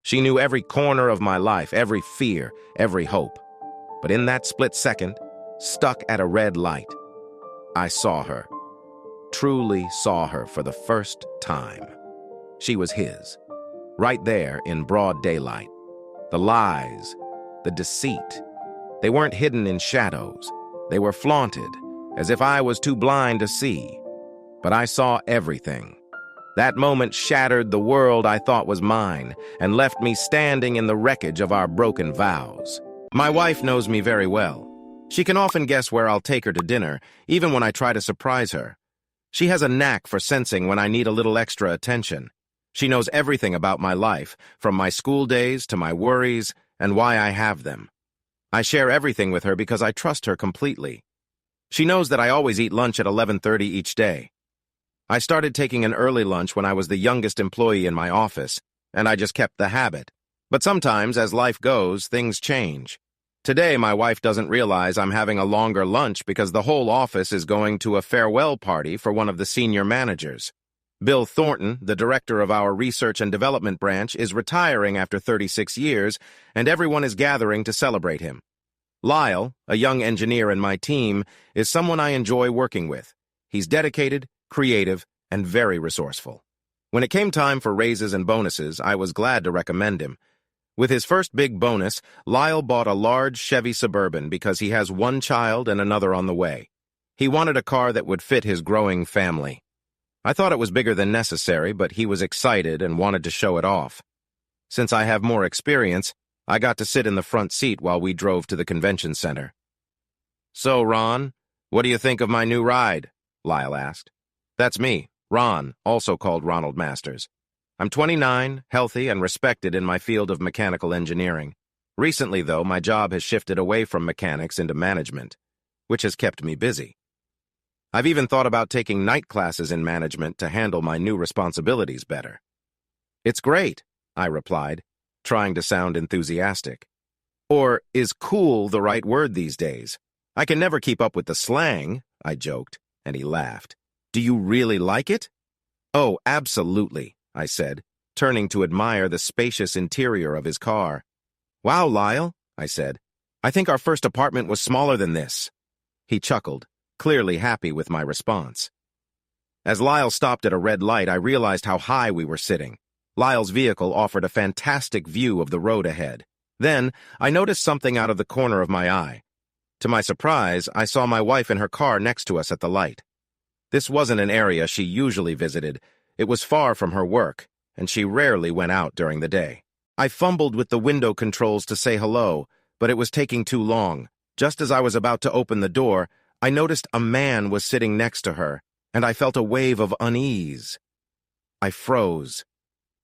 She knew every corner of my life, every fear, every hope. But in that split second, stuck at a red light, I saw her. Truly saw her for the first time. She was his. Right there in broad daylight. The lies, the deceit. They weren't hidden in shadows. They were flaunted, as if I was too blind to see. But I saw everything. That moment shattered the world I thought was mine and left me standing in the wreckage of our broken vows. My wife knows me very well. She can often guess where I'll take her to dinner, even when I try to surprise her. She has a knack for sensing when I need a little extra attention. She knows everything about my life, from my school days to my worries and why I have them. I share everything with her because I trust her completely. She knows that I always eat lunch at 11:30 each day. I started taking an early lunch when I was the youngest employee in my office, and I just kept the habit. But sometimes, as life goes, things change. Today, my wife doesn't realize I'm having a longer lunch because the whole office is going to a farewell party for one of the senior managers. Bill Thornton, the director of our research and development branch, is retiring after 36 years, and everyone is gathering to celebrate him. Lyle, a young engineer in my team, is someone I enjoy working with. He's dedicated, creative, and very resourceful. When it came time for raises and bonuses, I was glad to recommend him. With his first big bonus, Lyle bought a large Chevy Suburban because he has one child and another on the way. He wanted a car that would fit his growing family. I thought it was bigger than necessary, but he was excited and wanted to show it off. Since I have more experience, I got to sit in the front seat while we drove to the convention center. "So, Ron, what do you think of my new ride?" Lyle asked. "That's me, Ron, also called Ronald Masters. I'm 29, healthy, and respected in my field of mechanical engineering. Recently, though, my job has shifted away from mechanics into management, which has kept me busy. I've even thought about taking night classes in management to handle my new responsibilities better." "It's great," I replied, trying to sound enthusiastic. Or is cool the right word these days? I can never keep up with the slang, I joked, and he laughed. "Do you really like it?" "Oh, absolutely," I said, turning to admire the spacious interior of his car. "Wow, Lyle," I said. "I think our first apartment was smaller than this." He chuckled, clearly happy with my response. As Lyle stopped at a red light, I realized how high we were sitting. Lyle's vehicle offered a fantastic view of the road ahead. Then, I noticed something out of the corner of my eye. To my surprise, I saw my wife in her car next to us at the light. This wasn't an area she usually visited. It was far from her work, and she rarely went out during the day. I fumbled with the window controls to say hello, but it was taking too long. Just as I was about to open the door, I noticed a man was sitting next to her, and I felt a wave of unease. I froze.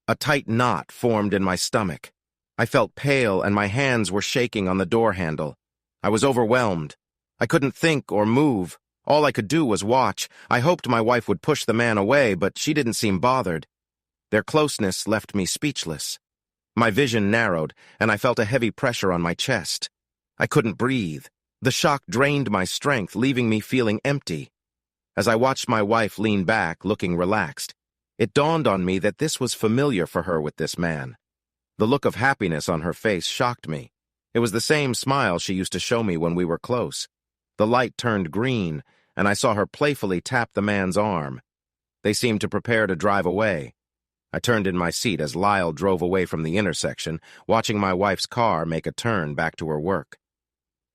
A tight knot formed in my stomach. I felt pale, and my hands were shaking on the door handle. I was overwhelmed. I couldn't think or move. All I could do was watch. I hoped my wife would push the man away, but she didn't seem bothered. Their closeness left me speechless. My vision narrowed, and I felt a heavy pressure on my chest. I couldn't breathe. The shock drained my strength, leaving me feeling empty. As I watched my wife lean back, looking relaxed, it dawned on me that this was familiar for her with this man. The look of happiness on her face shocked me. It was the same smile she used to show me when we were close. The light turned green, and I saw her playfully tap the man's arm. They seemed to prepare to drive away. I turned in my seat as Lyle drove away from the intersection, watching my wife's car make a turn back to her work.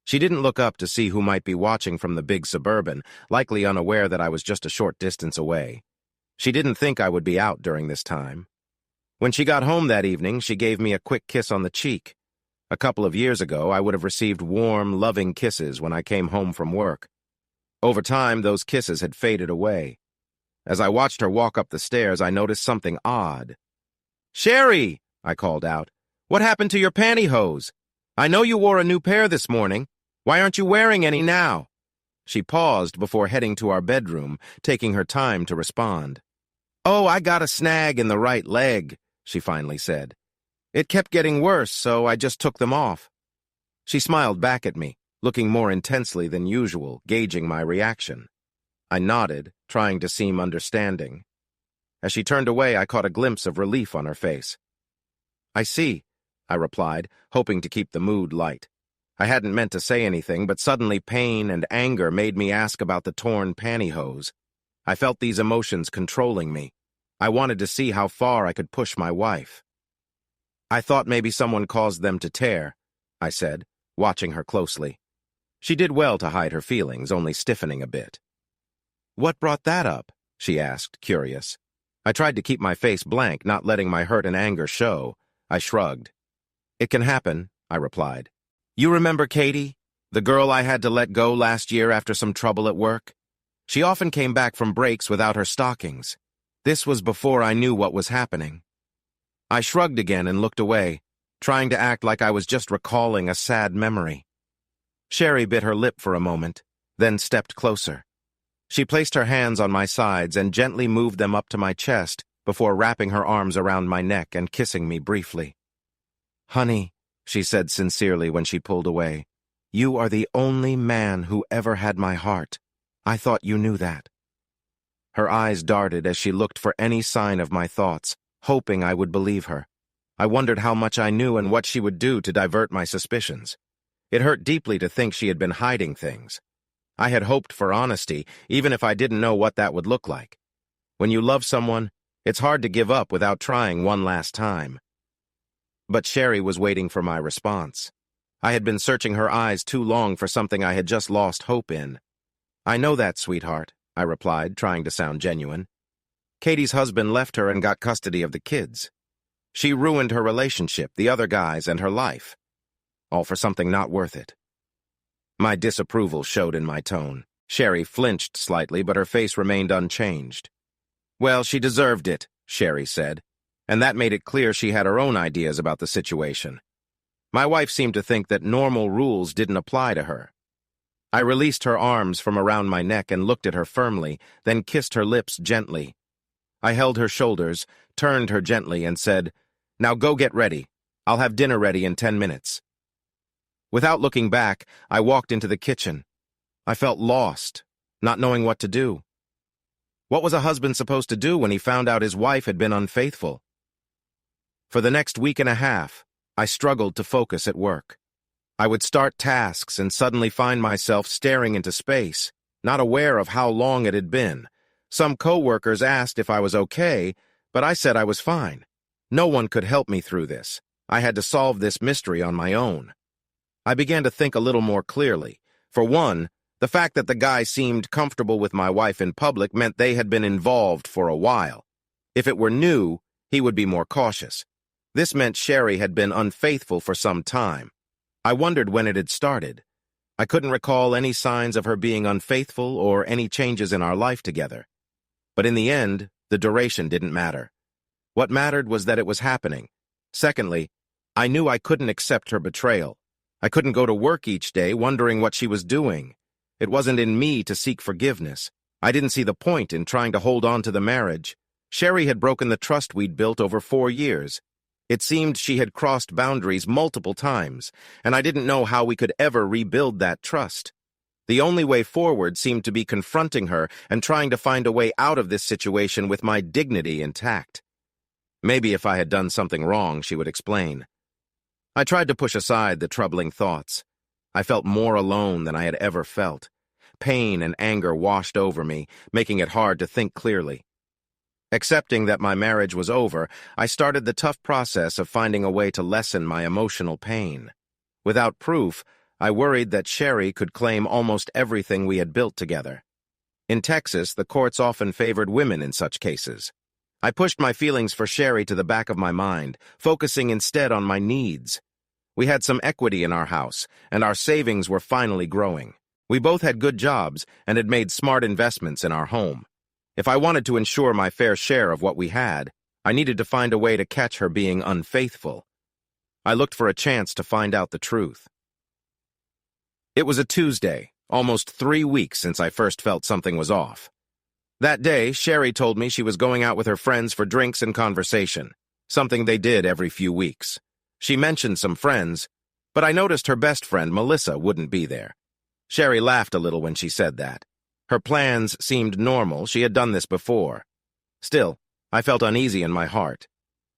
She didn't look up to see who might be watching from the big Suburban, likely unaware that I was just a short distance away. She didn't think I would be out during this time. When she got home that evening, she gave me a quick kiss on the cheek. A couple of years ago, I would have received warm, loving kisses when I came home from work. Over time, those kisses had faded away. As I watched her walk up the stairs, I noticed something odd. "Sherry!" I called out. "What happened to your pantyhose? I know you wore a new pair this morning. Why aren't you wearing any now?" She paused before heading to our bedroom, taking her time to respond. "Oh, I got a snag in the right leg," she finally said. "It kept getting worse, so I just took them off." She smiled back at me, looking more intensely than usual, gauging my reaction. I nodded, trying to seem understanding. As she turned away, I caught a glimpse of relief on her face. I see, I replied, hoping to keep the mood light. I hadn't meant to say anything, but suddenly pain and anger made me ask about the torn pantyhose. I felt these emotions controlling me. I wanted to see how far I could push my wife. I thought maybe someone caused them to tear, I said, watching her closely. She did well to hide her feelings, only stiffening a bit. What brought that up? She asked, curious. I tried to keep my face blank, not letting my hurt and anger show. I shrugged. It can happen, I replied. You remember Katie, the girl I had to let go last year after some trouble at work? She often came back from breaks without her stockings. This was before I knew what was happening. I shrugged again and looked away, trying to act like I was just recalling a sad memory. Sherry bit her lip for a moment, then stepped closer. She placed her hands on my sides and gently moved them up to my chest before wrapping her arms around my neck and kissing me briefly. Honey, she said sincerely when she pulled away, you are the only man who ever had my heart. I thought you knew that. Her eyes darted as she looked for any sign of my thoughts, hoping I would believe her. I wondered how much I knew and what she would do to divert my suspicions. It hurt deeply to think she had been hiding things. I had hoped for honesty, even if I didn't know what that would look like. When you love someone, it's hard to give up without trying one last time. But Sherry was waiting for my response. I had been searching her eyes too long for something I had just lost hope in. I know that, sweetheart, I replied, trying to sound genuine. Katie's husband left her and got custody of the kids. She ruined her relationship, the other guys, and her life. All for something not worth it. My disapproval showed in my tone. Sherry flinched slightly, but her face remained unchanged. Well, she deserved it, Sherry said, and that made it clear she had her own ideas about the situation. My wife seemed to think that normal rules didn't apply to her. I released her arms from around my neck and looked at her firmly, then kissed her lips gently. I held her shoulders, turned her gently, and said, Now go get ready. I'll have dinner ready in 10 minutes. Without looking back, I walked into the kitchen. I felt lost, not knowing what to do. What was a husband supposed to do when he found out his wife had been unfaithful? For the next week and a half, I struggled to focus at work. I would start tasks and suddenly find myself staring into space, not aware of how long it had been. Some coworkers asked if I was okay, but I said I was fine. No one could help me through this. I had to solve this mystery on my own. I began to think a little more clearly. For one, the fact that the guy seemed comfortable with my wife in public meant they had been involved for a while. If it were new, he would be more cautious. This meant Sherry had been unfaithful for some time. I wondered when it had started. I couldn't recall any signs of her being unfaithful or any changes in our life together. But in the end, the duration didn't matter. What mattered was that it was happening. Secondly, I knew I couldn't accept her betrayal. I couldn't go to work each day wondering what she was doing. It wasn't in me to seek forgiveness. I didn't see the point in trying to hold on to the marriage. Sherry had broken the trust we'd built over 4 years. It seemed she had crossed boundaries multiple times, and I didn't know how we could ever rebuild that trust. The only way forward seemed to be confronting her and trying to find a way out of this situation with my dignity intact. Maybe if I had done something wrong, she would explain. I tried to push aside the troubling thoughts. I felt more alone than I had ever felt. Pain and anger washed over me, making it hard to think clearly. Accepting that my marriage was over, I started the tough process of finding a way to lessen my emotional pain. Without proof, I worried that Sherry could claim almost everything we had built together. In Texas, the courts often favored women in such cases. I pushed my feelings for Sherry to the back of my mind, focusing instead on my needs. We had some equity in our house, and our savings were finally growing. We both had good jobs and had made smart investments in our home. If I wanted to ensure my fair share of what we had, I needed to find a way to catch her being unfaithful. I looked for a chance to find out the truth. It was a Tuesday, almost 3 weeks since I first felt something was off. That day, Sherry told me she was going out with her friends for drinks and conversation, something they did every few weeks. She mentioned some friends, but I noticed her best friend, Melissa, wouldn't be there. Sherry laughed a little when she said that. Her plans seemed normal. She had done this before. Still, I felt uneasy in my heart.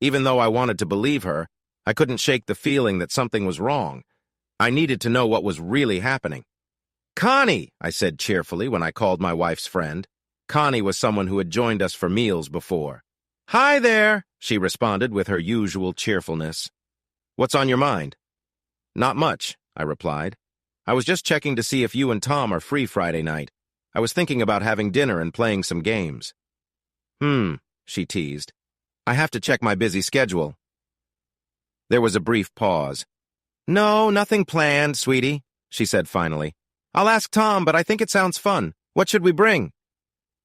Even though I wanted to believe her, I couldn't shake the feeling that something was wrong. I needed to know what was really happening. "Connie," I said cheerfully when I called my wife's friend. Connie was someone who had joined us for meals before. "Hi there," she responded with her usual cheerfulness. "What's on your mind?" "Not much," I replied. "I was just checking to see if you and Tom are free Friday night. I was thinking about having dinner and playing some games." She teased. "I have to check my busy schedule." There was a brief pause. "No, nothing planned, sweetie," she said finally. "I'll ask Tom, but I think it sounds fun. What should we bring?"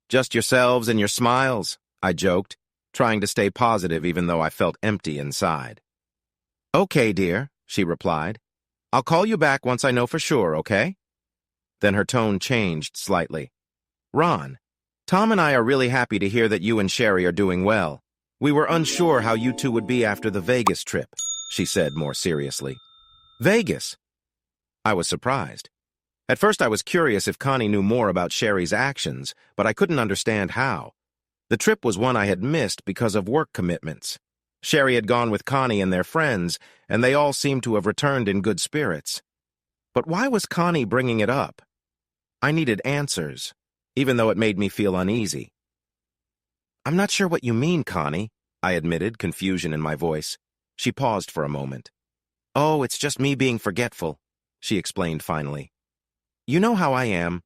"Just yourselves and your smiles," I joked, trying to stay positive even though I felt empty inside. "Okay, dear," she replied. "I'll call you back once I know for sure, okay?" Then her tone changed slightly. "Ron, Tom and I are really happy to hear that you and Sherry are doing well. We were unsure how you two would be after the Vegas trip," she said more seriously. "Vegas?" I was surprised. At first I was curious if Connie knew more about Sherry's actions, but I couldn't understand how. The trip was one I had missed because of work commitments. Sherry had gone with Connie and their friends, and they all seemed to have returned in good spirits. But why was Connie bringing it up? I needed answers, even though it made me feel uneasy. "I'm not sure what you mean, Connie," I admitted, confusion in my voice. She paused for a moment. "Oh, it's just me being forgetful," she explained finally. "You know how I am.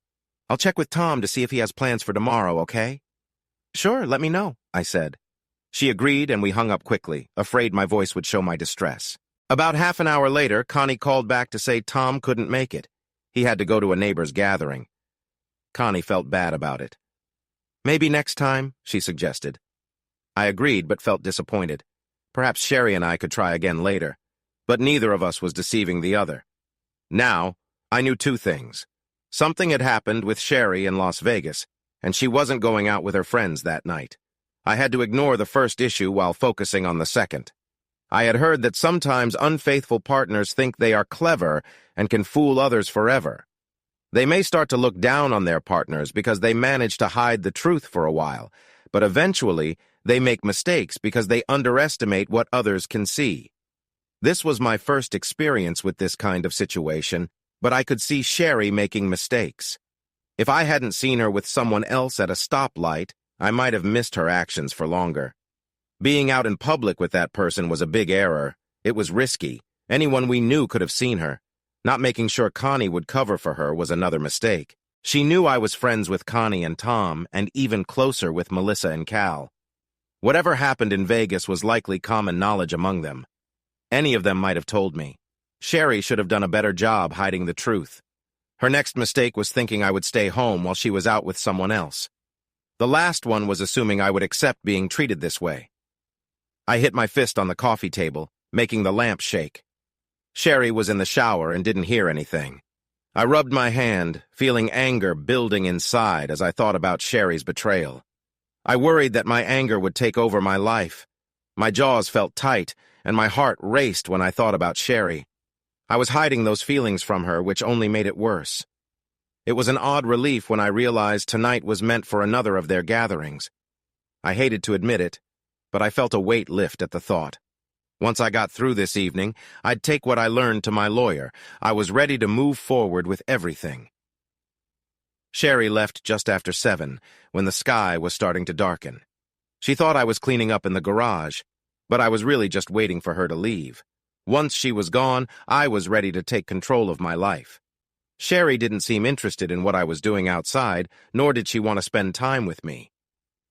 I'll check with Tom to see if he has plans for tomorrow, okay?" "Sure, let me know," I said. She agreed and we hung up quickly, afraid my voice would show my distress. About half an hour later, Connie called back to say Tom couldn't make it. He had to go to a neighbor's gathering. Connie felt bad about it. "Maybe next time," she suggested. I agreed but felt disappointed. Perhaps Sherry and I could try again later, but neither of us was deceiving the other. Now, I knew two things. Something had happened with Sherry in Las Vegas, and she wasn't going out with her friends that night. I had to ignore the first issue while focusing on the second. I had heard that sometimes unfaithful partners think they are clever and can fool others forever. They may start to look down on their partners because they manage to hide the truth for a while, but eventually they make mistakes because they underestimate what others can see. This was my first experience with this kind of situation, but I could see Sherry making mistakes. If I hadn't seen her with someone else at a stoplight, I might have missed her actions for longer. Being out in public with that person was a big error. It was risky. Anyone we knew could have seen her. Not making sure Connie would cover for her was another mistake. She knew I was friends with Connie and Tom, and even closer with Melissa and Cal. Whatever happened in Vegas was likely common knowledge among them. Any of them might have told me. Sherry should have done a better job hiding the truth. Her next mistake was thinking I would stay home while she was out with someone else. The last one was assuming I would accept being treated this way. I hit my fist on the coffee table, making the lamp shake. Sherry was in the shower and didn't hear anything. I rubbed my hand, feeling anger building inside as I thought about Sherry's betrayal. I worried that my anger would take over my life. My jaws felt tight, and my heart raced when I thought about Sherry. I was hiding those feelings from her, which only made it worse. It was an odd relief when I realized tonight was meant for another of their gatherings. I hated to admit it, but I felt a weight lift at the thought. Once I got through this evening, I'd take what I learned to my lawyer. I was ready to move forward with everything. Sherry left just after 7, when the sky was starting to darken. She thought I was cleaning up in the garage, but I was really just waiting for her to leave. Once she was gone, I was ready to take control of my life. Sherry didn't seem interested in what I was doing outside, nor did she want to spend time with me.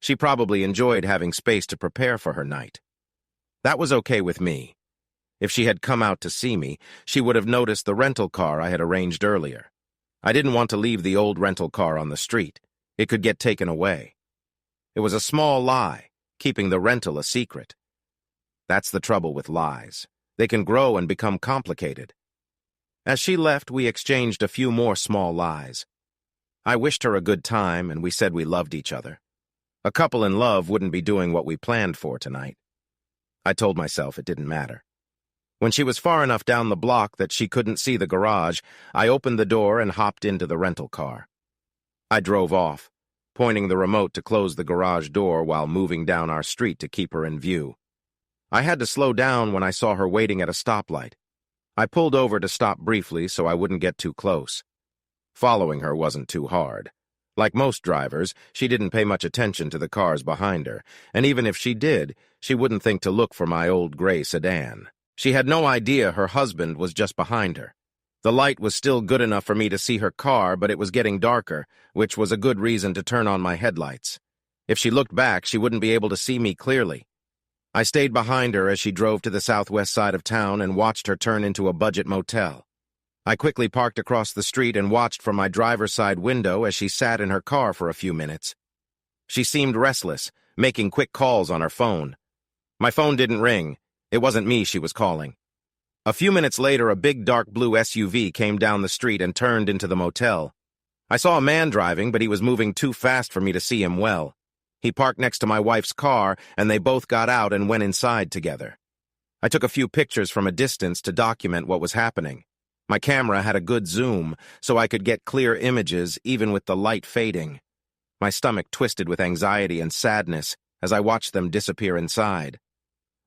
She probably enjoyed having space to prepare for her night. That was okay with me. If she had come out to see me, she would have noticed the rental car I had arranged earlier. I didn't want to leave the old rental car on the street. It could get taken away. It was a small lie, keeping the rental a secret. That's the trouble with lies. They can grow and become complicated. As she left, we exchanged a few more small lies. I wished her a good time, and we said we loved each other. A couple in love wouldn't be doing what we planned for tonight. I told myself it didn't matter. When she was far enough down the block that she couldn't see the garage, I opened the door and hopped into the rental car. I drove off, pointing the remote to close the garage door while moving down our street to keep her in view. I had to slow down when I saw her waiting at a stoplight. I pulled over to stop briefly so I wouldn't get too close. Following her wasn't too hard. Like most drivers, she didn't pay much attention to the cars behind her, and even if she did, she wouldn't think to look for my old gray sedan. She had no idea her husband was just behind her. The light was still good enough for me to see her car, but it was getting darker, which was a good reason to turn on my headlights. If she looked back, she wouldn't be able to see me clearly. I stayed behind her as she drove to the southwest side of town and watched her turn into a budget motel. I quickly parked across the street and watched from my driver's side window as she sat in her car for a few minutes. She seemed restless, making quick calls on her phone. My phone didn't ring. It wasn't me she was calling. A few minutes later, a big dark blue SUV came down the street and turned into the motel. I saw a man driving, but he was moving too fast for me to see him well. He parked next to my wife's car, and they both got out and went inside together. I took a few pictures from a distance to document what was happening. My camera had a good zoom, so I could get clear images even with the light fading. My stomach twisted with anxiety and sadness as I watched them disappear inside.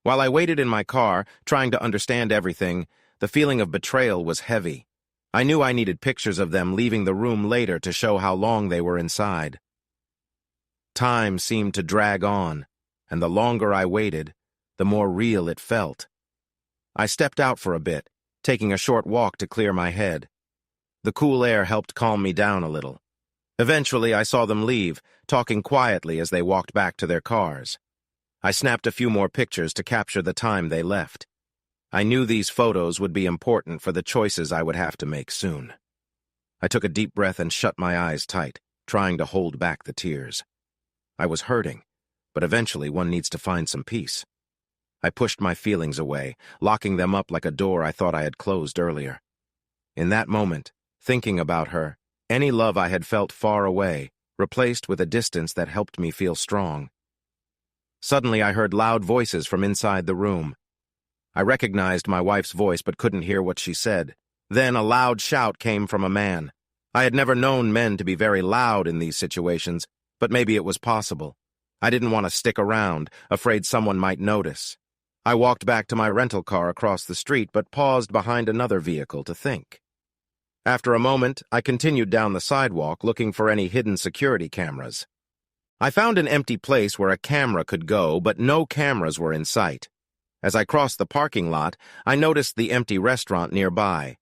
While I waited in my car, trying to understand everything, the feeling of betrayal was heavy. I knew I needed pictures of them leaving the room later to show how long they were inside. Time seemed to drag on, and the longer I waited, the more real it felt. I stepped out for a bit, taking a short walk to clear my head. The cool air helped calm me down a little. Eventually, I saw them leave, talking quietly as they walked back to their cars. I snapped a few more pictures to capture the time they left. I knew these photos would be important for the choices I would have to make soon. I took a deep breath and shut my eyes tight, trying to hold back the tears. I was hurting, but eventually one needs to find some peace. I pushed my feelings away, locking them up like a door I thought I had closed earlier. In that moment, thinking about her, any love I had felt far away, replaced with a distance that helped me feel strong. Suddenly, I heard loud voices from inside the room. I recognized my wife's voice but couldn't hear what she said. Then a loud shout came from a man. I had never known men to be very loud in these situations, but maybe it was possible. I didn't want to stick around, afraid someone might notice. I walked back to my rental car across the street but paused behind another vehicle to think. After a moment, I continued down the sidewalk looking for any hidden security cameras. I found an empty place where a camera could go, but no cameras were in sight. As I crossed the parking lot, I noticed the empty restaurant nearby.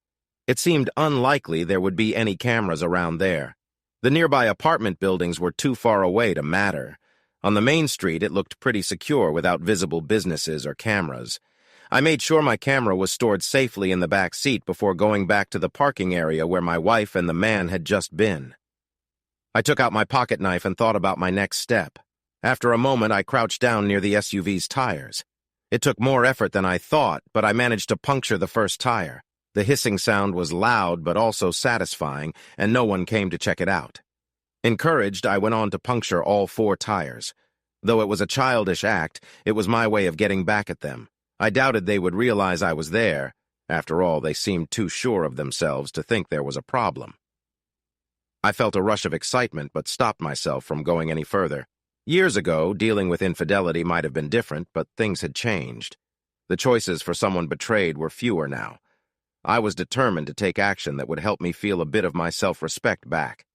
It seemed unlikely there would be any cameras around there. The nearby apartment buildings were too far away to matter. On the main street, it looked pretty secure without visible businesses or cameras. I made sure my camera was stored safely in the back seat before going back to the parking area where my wife and the man had just been. I took out my pocket knife and thought about my next step. After a moment, I crouched down near the SUV's tires. It took more effort than I thought, but I managed to puncture the first tire. The hissing sound was loud but also satisfying, and no one came to check it out. Encouraged, I went on to puncture all 4 tires. Though it was a childish act, it was my way of getting back at them. I doubted they would realize I was there. After all, they seemed too sure of themselves to think there was a problem. I felt a rush of excitement but stopped myself from going any further. Years ago, dealing with infidelity might have been different, but things had changed. The choices for someone betrayed were fewer now. I was determined to take action that would help me feel a bit of my self-respect back.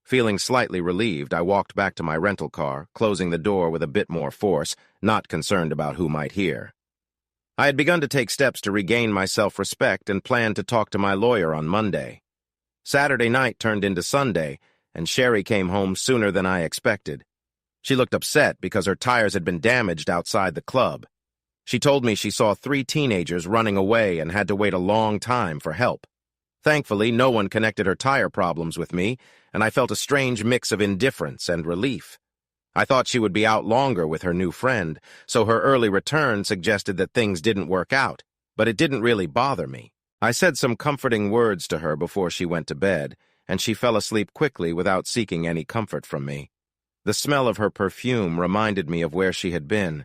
Feeling slightly relieved, I walked back to my rental car, closing the door with a bit more force, not concerned about who might hear. I had begun to take steps to regain my self-respect and planned to talk to my lawyer on Monday. Saturday night turned into Sunday, and Sherry came home sooner than I expected. She looked upset because her tires had been damaged outside the club. She told me she saw 3 teenagers running away and had to wait a long time for help. Thankfully, no one connected her tire problems with me, and I felt a strange mix of indifference and relief. I thought she would be out longer with her new friend, so her early return suggested that things didn't work out, but it didn't really bother me. I said some comforting words to her before she went to bed, and she fell asleep quickly without seeking any comfort from me. The smell of her perfume reminded me of where she had been.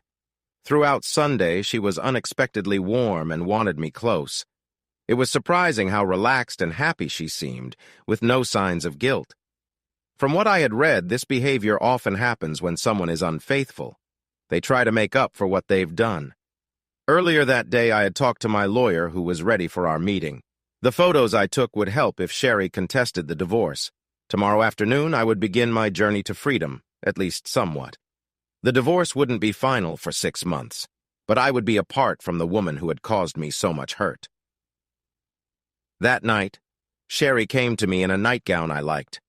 Throughout Sunday, she was unexpectedly warm and wanted me close. It was surprising how relaxed and happy she seemed, with no signs of guilt. From what I had read, this behavior often happens when someone is unfaithful. They try to make up for what they've done. Earlier that day, I had talked to my lawyer, who was ready for our meeting. The photos I took would help if Sherry contested the divorce. Tomorrow afternoon, I would begin my journey to freedom, at least somewhat. The divorce wouldn't be final for 6 months, but I would be apart from the woman who had caused me so much hurt. That night, Sherry came to me in a nightgown I liked.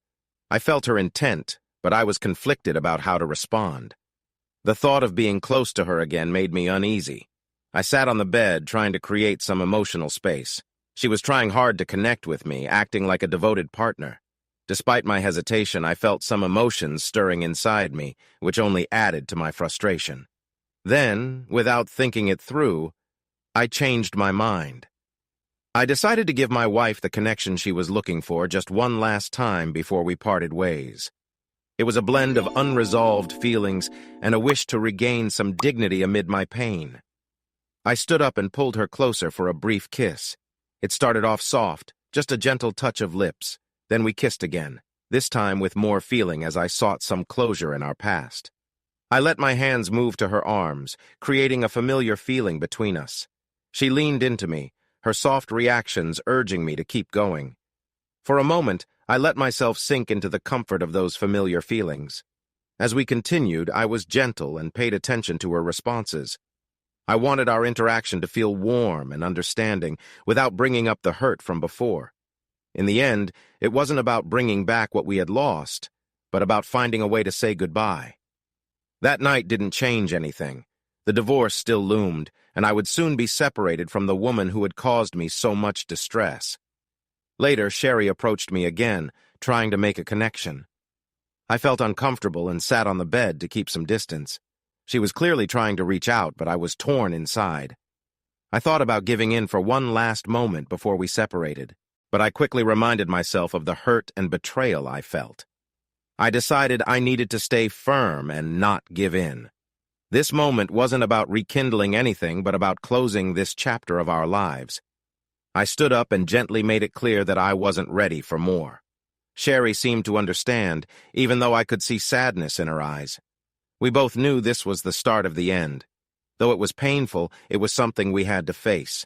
I felt her intent, but I was conflicted about how to respond. The thought of being close to her again made me uneasy. I sat on the bed, trying to create some emotional space. She was trying hard to connect with me, acting like a devoted partner. Despite my hesitation, I felt some emotions stirring inside me, which only added to my frustration. Then, without thinking it through, I changed my mind. I decided to give my wife the connection she was looking for just one last time before we parted ways. It was a blend of unresolved feelings and a wish to regain some dignity amid my pain. I stood up and pulled her closer for a brief kiss. It started off soft, just a gentle touch of lips. Then we kissed again, this time with more feeling as I sought some closure in our past. I let my hands move to her arms, creating a familiar feeling between us. She leaned into me, her soft reactions urging me to keep going. For a moment, I let myself sink into the comfort of those familiar feelings. As we continued, I was gentle and paid attention to her responses. I wanted our interaction to feel warm and understanding without bringing up the hurt from before. In the end, it wasn't about bringing back what we had lost, but about finding a way to say goodbye. That night didn't change anything. The divorce still loomed, and I would soon be separated from the woman who had caused me so much distress. Later, Sherry approached me again, trying to make a connection. I felt uncomfortable and sat on the bed to keep some distance. She was clearly trying to reach out, but I was torn inside. I thought about giving in for one last moment before we separated, but I quickly reminded myself of the hurt and betrayal I felt. I decided I needed to stay firm and not give in. This moment wasn't about rekindling anything, but about closing this chapter of our lives. I stood up and gently made it clear that I wasn't ready for more. Sherry seemed to understand, even though I could see sadness in her eyes. We both knew this was the start of the end. Though it was painful, it was something we had to face.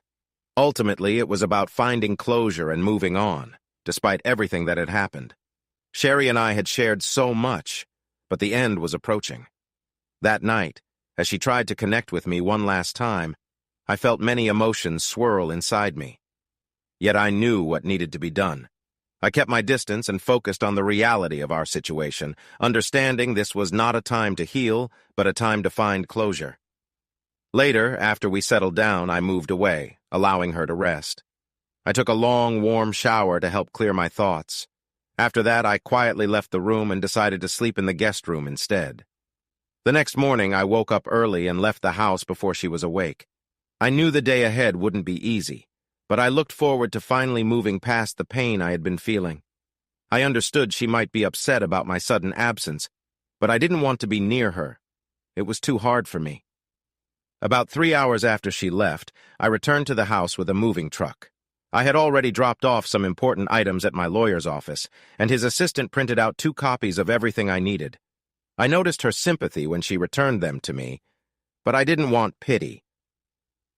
Ultimately, it was about finding closure and moving on, despite everything that had happened. Sherry and I had shared so much, but the end was approaching. That night, as she tried to connect with me one last time, I felt many emotions swirl inside me. Yet I knew what needed to be done. I kept my distance and focused on the reality of our situation, understanding this was not a time to heal, but a time to find closure. Later, after we settled down, I moved away, allowing her to rest. I took a long, warm shower to help clear my thoughts. After that, I quietly left the room and decided to sleep in the guest room instead. The next morning, I woke up early and left the house before she was awake. I knew the day ahead wouldn't be easy, but I looked forward to finally moving past the pain I had been feeling. I understood she might be upset about my sudden absence, but I didn't want to be near her. It was too hard for me. About 3 hours after she left, I returned to the house with a moving truck. I had already dropped off some important items at my lawyer's office, and his assistant printed out 2 copies of everything I needed. I noticed her sympathy when she returned them to me, but I didn't want pity.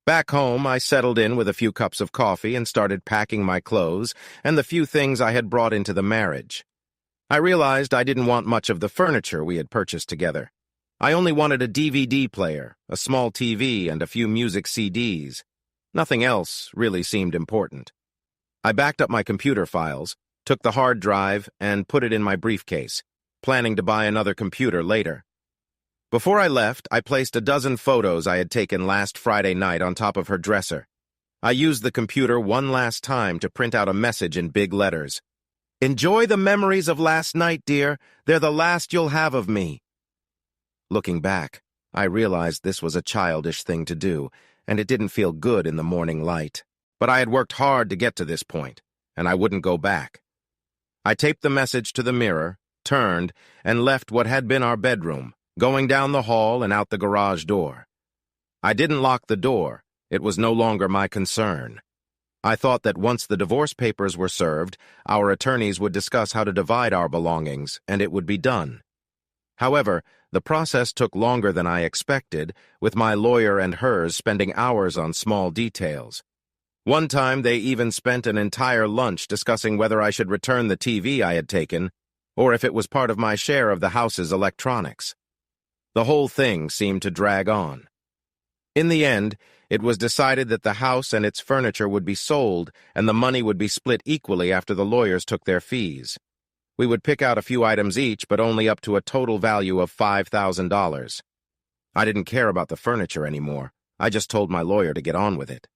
Back home, I settled in with a few cups of coffee and started packing my clothes and the few things I had brought into the marriage. I realized I didn't want much of the furniture we had purchased together. I only wanted a DVD player, a small TV, and a few music CDs. Nothing else really seemed important. I backed up my computer files, took the hard drive, and put it in my briefcase, planning to buy another computer later. Before I left, I placed a dozen photos I had taken last Friday night on top of her dresser. I used the computer one last time to print out a message in big letters. "Enjoy the memories of last night, dear. They're the last you'll have of me." Looking back, I realized this was a childish thing to do, and it didn't feel good in the morning light. But I had worked hard to get to this point, and I wouldn't go back. I taped the message to the mirror, turned, and left what had been our bedroom, going down the hall and out the garage door. I didn't lock the door. It was no longer my concern. I thought that once the divorce papers were served, our attorneys would discuss how to divide our belongings, and it would be done. However, The process took longer than I expected, with my lawyer and hers spending hours on small details. One time, they even spent an entire lunch discussing whether I should return the TV I had taken, or if it was part of my share of the house's electronics. The whole thing seemed to drag on. In the end, it was decided that the house and its furniture would be sold, and the money would be split equally after the lawyers took their fees. We would pick out a few items each, but only up to a total value of $5,000. I didn't care about the furniture anymore. I just told my lawyer to get on with it.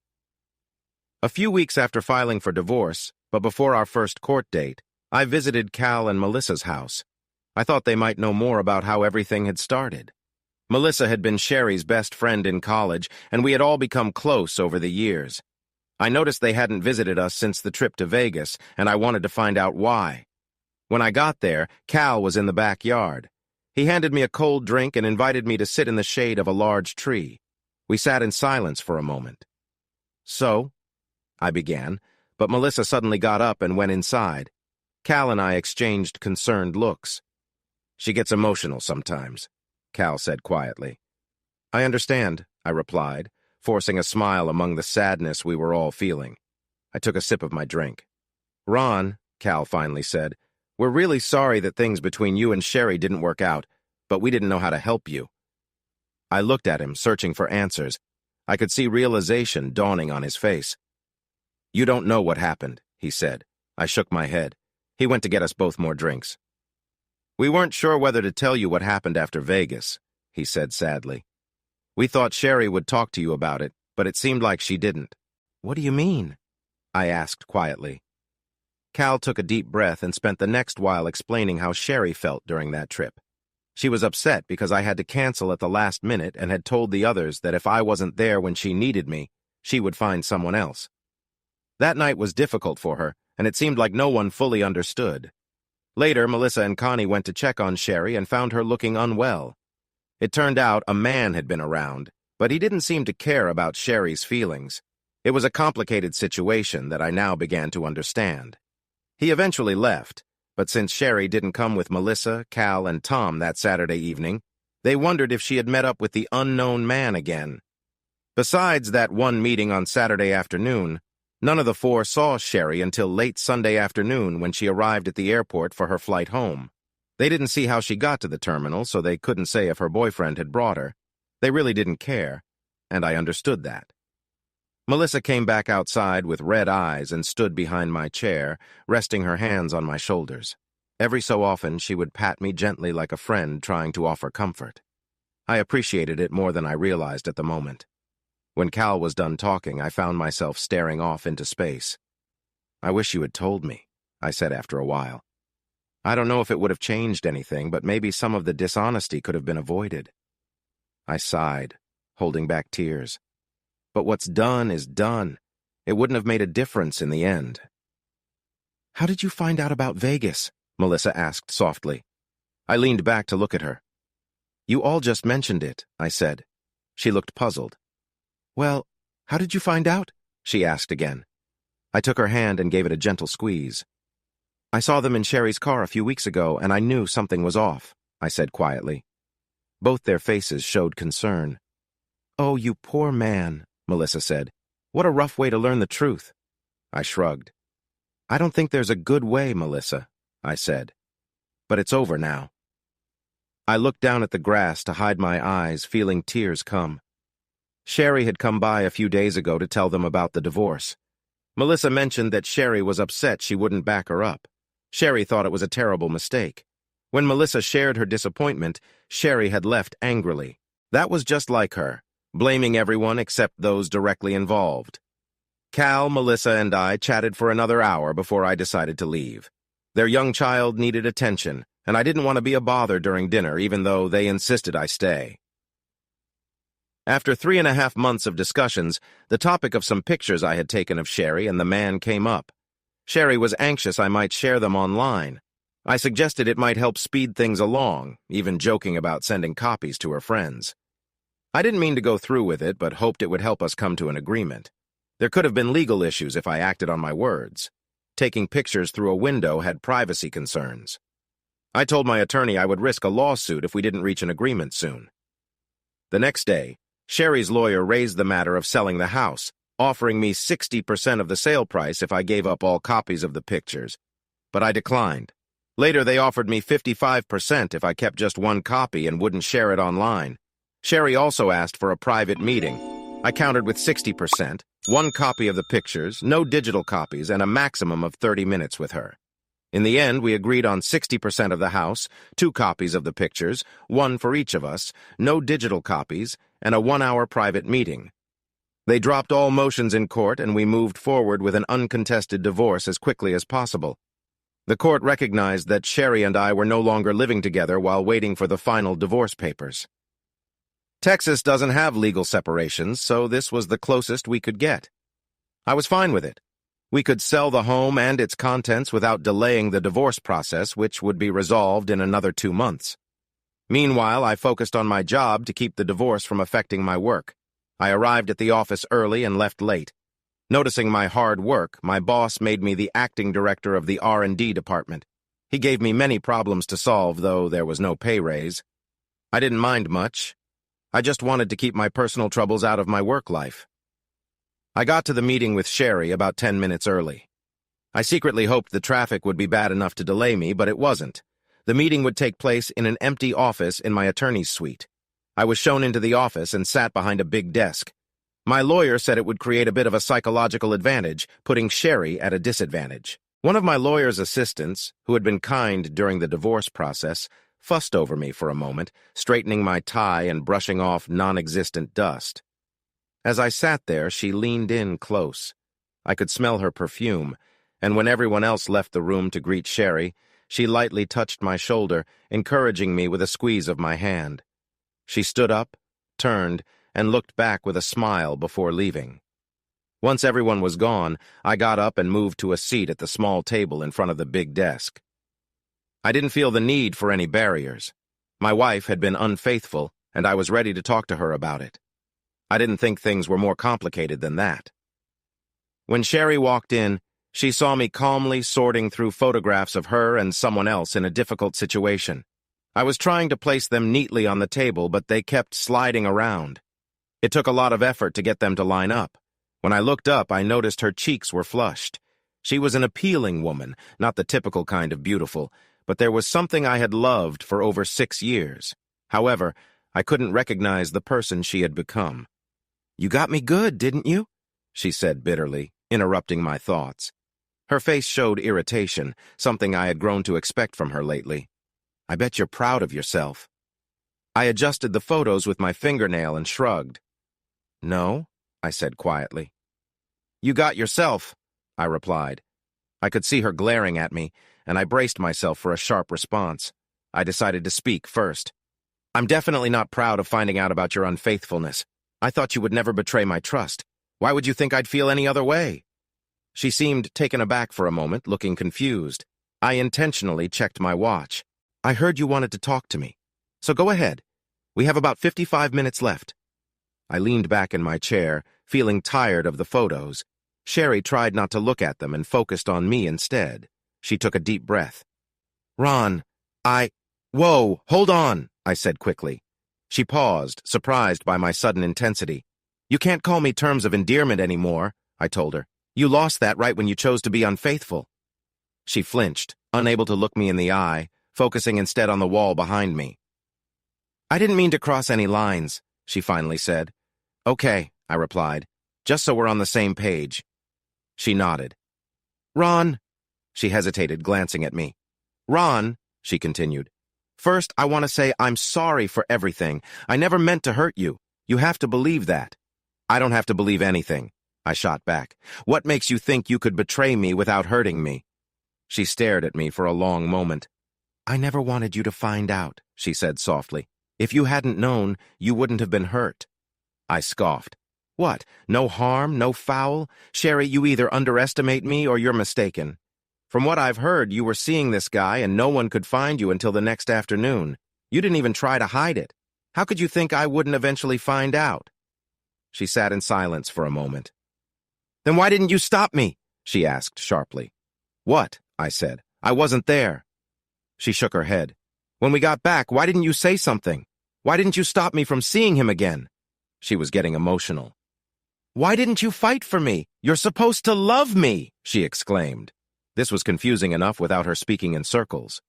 A few weeks after filing for divorce, but before our first court date, I visited Cal and Melissa's house. I thought they might know more about how everything had started. Melissa had been Sherry's best friend in college, and we had all become close over the years. I noticed they hadn't visited us since the trip to Vegas, and I wanted to find out why. When I got there, Cal was in the backyard. He handed me a cold drink and invited me to sit in the shade of a large tree. We sat in silence for a moment. "So?" I began, but Melissa suddenly got up and went inside. Cal and I exchanged concerned looks. "She gets emotional sometimes," Cal said quietly. "I understand," I replied, forcing a smile among the sadness we were all feeling. I took a sip of my drink. "Ron," Cal finally said, "we're really sorry that things between you and Sherry didn't work out, but we didn't know how to help you." I looked at him, searching for answers. I could see realization dawning on his face. "You don't know what happened," he said. I shook my head. He went to get us both more drinks. "We weren't sure whether to tell you what happened after Vegas," he said sadly. "We thought Sherry would talk to you about it, but it seemed like she didn't." "What do you mean?" I asked quietly. Cal took a deep breath and spent the next while explaining how Sherry felt during that trip. She was upset because I had to cancel at the last minute and had told the others that if I wasn't there when she needed me, she would find someone else. That night was difficult for her, and it seemed like no one fully understood. Later, Melissa and Connie went to check on Sherry and found her looking unwell. It turned out a man had been around, but he didn't seem to care about Sherry's feelings. It was a complicated situation that I now began to understand. He eventually left, but since Sherry didn't come with Melissa, Cal, and Tom that Saturday evening, they wondered if she had met up with the unknown man again. Besides that one meeting on Saturday afternoon, none of the four saw Sherry until late Sunday afternoon when she arrived at the airport for her flight home. They didn't see how she got to the terminal, so they couldn't say if her boyfriend had brought her. They really didn't care, and I understood that. Melissa came back outside with red eyes and stood behind my chair, resting her hands on my shoulders. Every so often, she would pat me gently like a friend trying to offer comfort. I appreciated it more than I realized at the moment. When Cal was done talking, I found myself staring off into space. "I wish you had told me," I said after a while. "I don't know if it would have changed anything, but maybe some of the dishonesty could have been avoided." I sighed, holding back tears. But what's done is done. It wouldn't have made a difference in the end. "How did you find out about Vegas?" Melissa asked softly. I leaned back to look at her. "You all just mentioned it," I said. She looked puzzled. "Well, how did you find out?" she asked again. I took her hand and gave it a gentle squeeze. "I saw them in Sherry's car a few weeks ago, and I knew something was off," I said quietly. Both their faces showed concern. "Oh, you poor man," Melissa said. "What a rough way to learn the truth." I shrugged. "I don't think there's a good way, Melissa," I said. "But it's over now." I looked down at the grass to hide my eyes, feeling tears come. Sherry had come by a few days ago to tell them about the divorce. Melissa mentioned that Sherry was upset she wouldn't back her up. Sherry thought it was a terrible mistake. When Melissa shared her disappointment, Sherry had left angrily. That was just like her, blaming everyone except those directly involved. Cal, Melissa, and I chatted for another hour before I decided to leave. Their young child needed attention, and I didn't want to be a bother during dinner, even though they insisted I stay. After 3.5 months of discussions, the topic of some pictures I had taken of Sherry and the man came up. Sherry was anxious I might share them online. I suggested it might help speed things along, even joking about sending copies to her friends. I didn't mean to go through with it, but hoped it would help us come to an agreement. There could have been legal issues if I acted on my words. Taking pictures through a window had privacy concerns. I told my attorney I would risk a lawsuit if we didn't reach an agreement soon. The next day, Sherry's lawyer raised the matter of selling the house, offering me 60% of the sale price if I gave up all copies of the pictures. But I declined. Later, they offered me 55% if I kept just one copy and wouldn't share it online. Sherry also asked for a private meeting. I countered with 60%, one copy of the pictures, no digital copies, and a maximum of 30 minutes with her. In the end, we agreed on 60% of the house, 2 copies of the pictures, 1 for each of us, no digital copies, and a 1-hour private meeting. They dropped all motions in court, and we moved forward with an uncontested divorce as quickly as possible. The court recognized that Sherry and I were no longer living together while waiting for the final divorce papers. Texas doesn't have legal separations, so this was the closest we could get. I was fine with it. We could sell the home and its contents without delaying the divorce process, which would be resolved in another 2 months. Meanwhile, I focused on my job to keep the divorce from affecting my work. I arrived at the office early and left late. Noticing my hard work, my boss made me the acting director of the R&D department. He gave me many problems to solve, though there was no pay raise. I didn't mind much. I just wanted to keep my personal troubles out of my work life. I got to the meeting with Sherry about 10 minutes early. I secretly hoped the traffic would be bad enough to delay me, but it wasn't. The meeting would take place in an empty office in my attorney's suite. I was shown into the office and sat behind a big desk. My lawyer said it would create a bit of a psychological advantage, putting Sherry at a disadvantage. One of my lawyer's assistants, who had been kind during the divorce process, fussed over me for a moment, straightening my tie and brushing off non-existent dust. As I sat there, she leaned in close. I could smell her perfume, and when everyone else left the room to greet Sherry, she lightly touched my shoulder, encouraging me with a squeeze of my hand. She stood up, turned, and looked back with a smile before leaving. Once everyone was gone, I got up and moved to a seat at the small table in front of the big desk. I didn't feel the need for any barriers. My wife had been unfaithful, and I was ready to talk to her about it. I didn't think things were more complicated than that. When Sherry walked in, she saw me calmly sorting through photographs of her and someone else in a difficult situation. I was trying to place them neatly on the table, but they kept sliding around. It took a lot of effort to get them to line up. When I looked up, I noticed her cheeks were flushed. She was an appealing woman, not the typical kind of beautiful, but there was something I had loved for over 6 years. However, I couldn't recognize the person she had become. "You got me good, didn't you?" she said bitterly, interrupting my thoughts. Her face showed irritation, something I had grown to expect from her lately. "I bet you're proud of yourself." I adjusted the photos with my fingernail and shrugged. "No," I said quietly. "You got yourself," I replied. I could see her glaring at me, and I braced myself for a sharp response. I decided to speak first. "I'm definitely not proud of finding out about your unfaithfulness. I thought you would never betray my trust. Why would you think I'd feel any other way?" She seemed taken aback for a moment, looking confused. I intentionally checked my watch. "I heard you wanted to talk to me. So go ahead. We have about 55 minutes left." I leaned back in my chair, feeling tired of the photos. Sherry tried not to look at them and focused on me instead. She took a deep breath. "Ron, Whoa, hold on," I said quickly. She paused, surprised by my sudden intensity. "You can't call me terms of endearment anymore," I told her. "You lost that right when you chose to be unfaithful." She flinched, unable to look me in the eye, focusing instead on the wall behind me. "I didn't mean to cross any lines," she finally said. "Okay," I replied, "just so we're on the same page." She nodded. "Ron," she hesitated, glancing at me. "Ron," she continued, "first I want to say I'm sorry for everything. I never meant to hurt you. You have to believe that." "I don't have to believe anything," I shot back. "What makes you think you could betray me without hurting me?" She stared at me for a long moment. "I never wanted you to find out," she said softly. "If you hadn't known, you wouldn't have been hurt." I scoffed. "What? No harm? No foul? Sherry, you either underestimate me or you're mistaken. From what I've heard, you were seeing this guy and no one could find you until the next afternoon. You didn't even try to hide it. How could you think I wouldn't eventually find out?" She sat in silence for a moment. "Then why didn't you stop me?" she asked sharply. "What?" I said. "I wasn't there." She shook her head. When we got back, why didn't you say something? Why didn't you stop me from seeing him again? She was getting emotional. Why didn't you fight for me? You're supposed to love me, she exclaimed. This was confusing enough without her speaking in circles.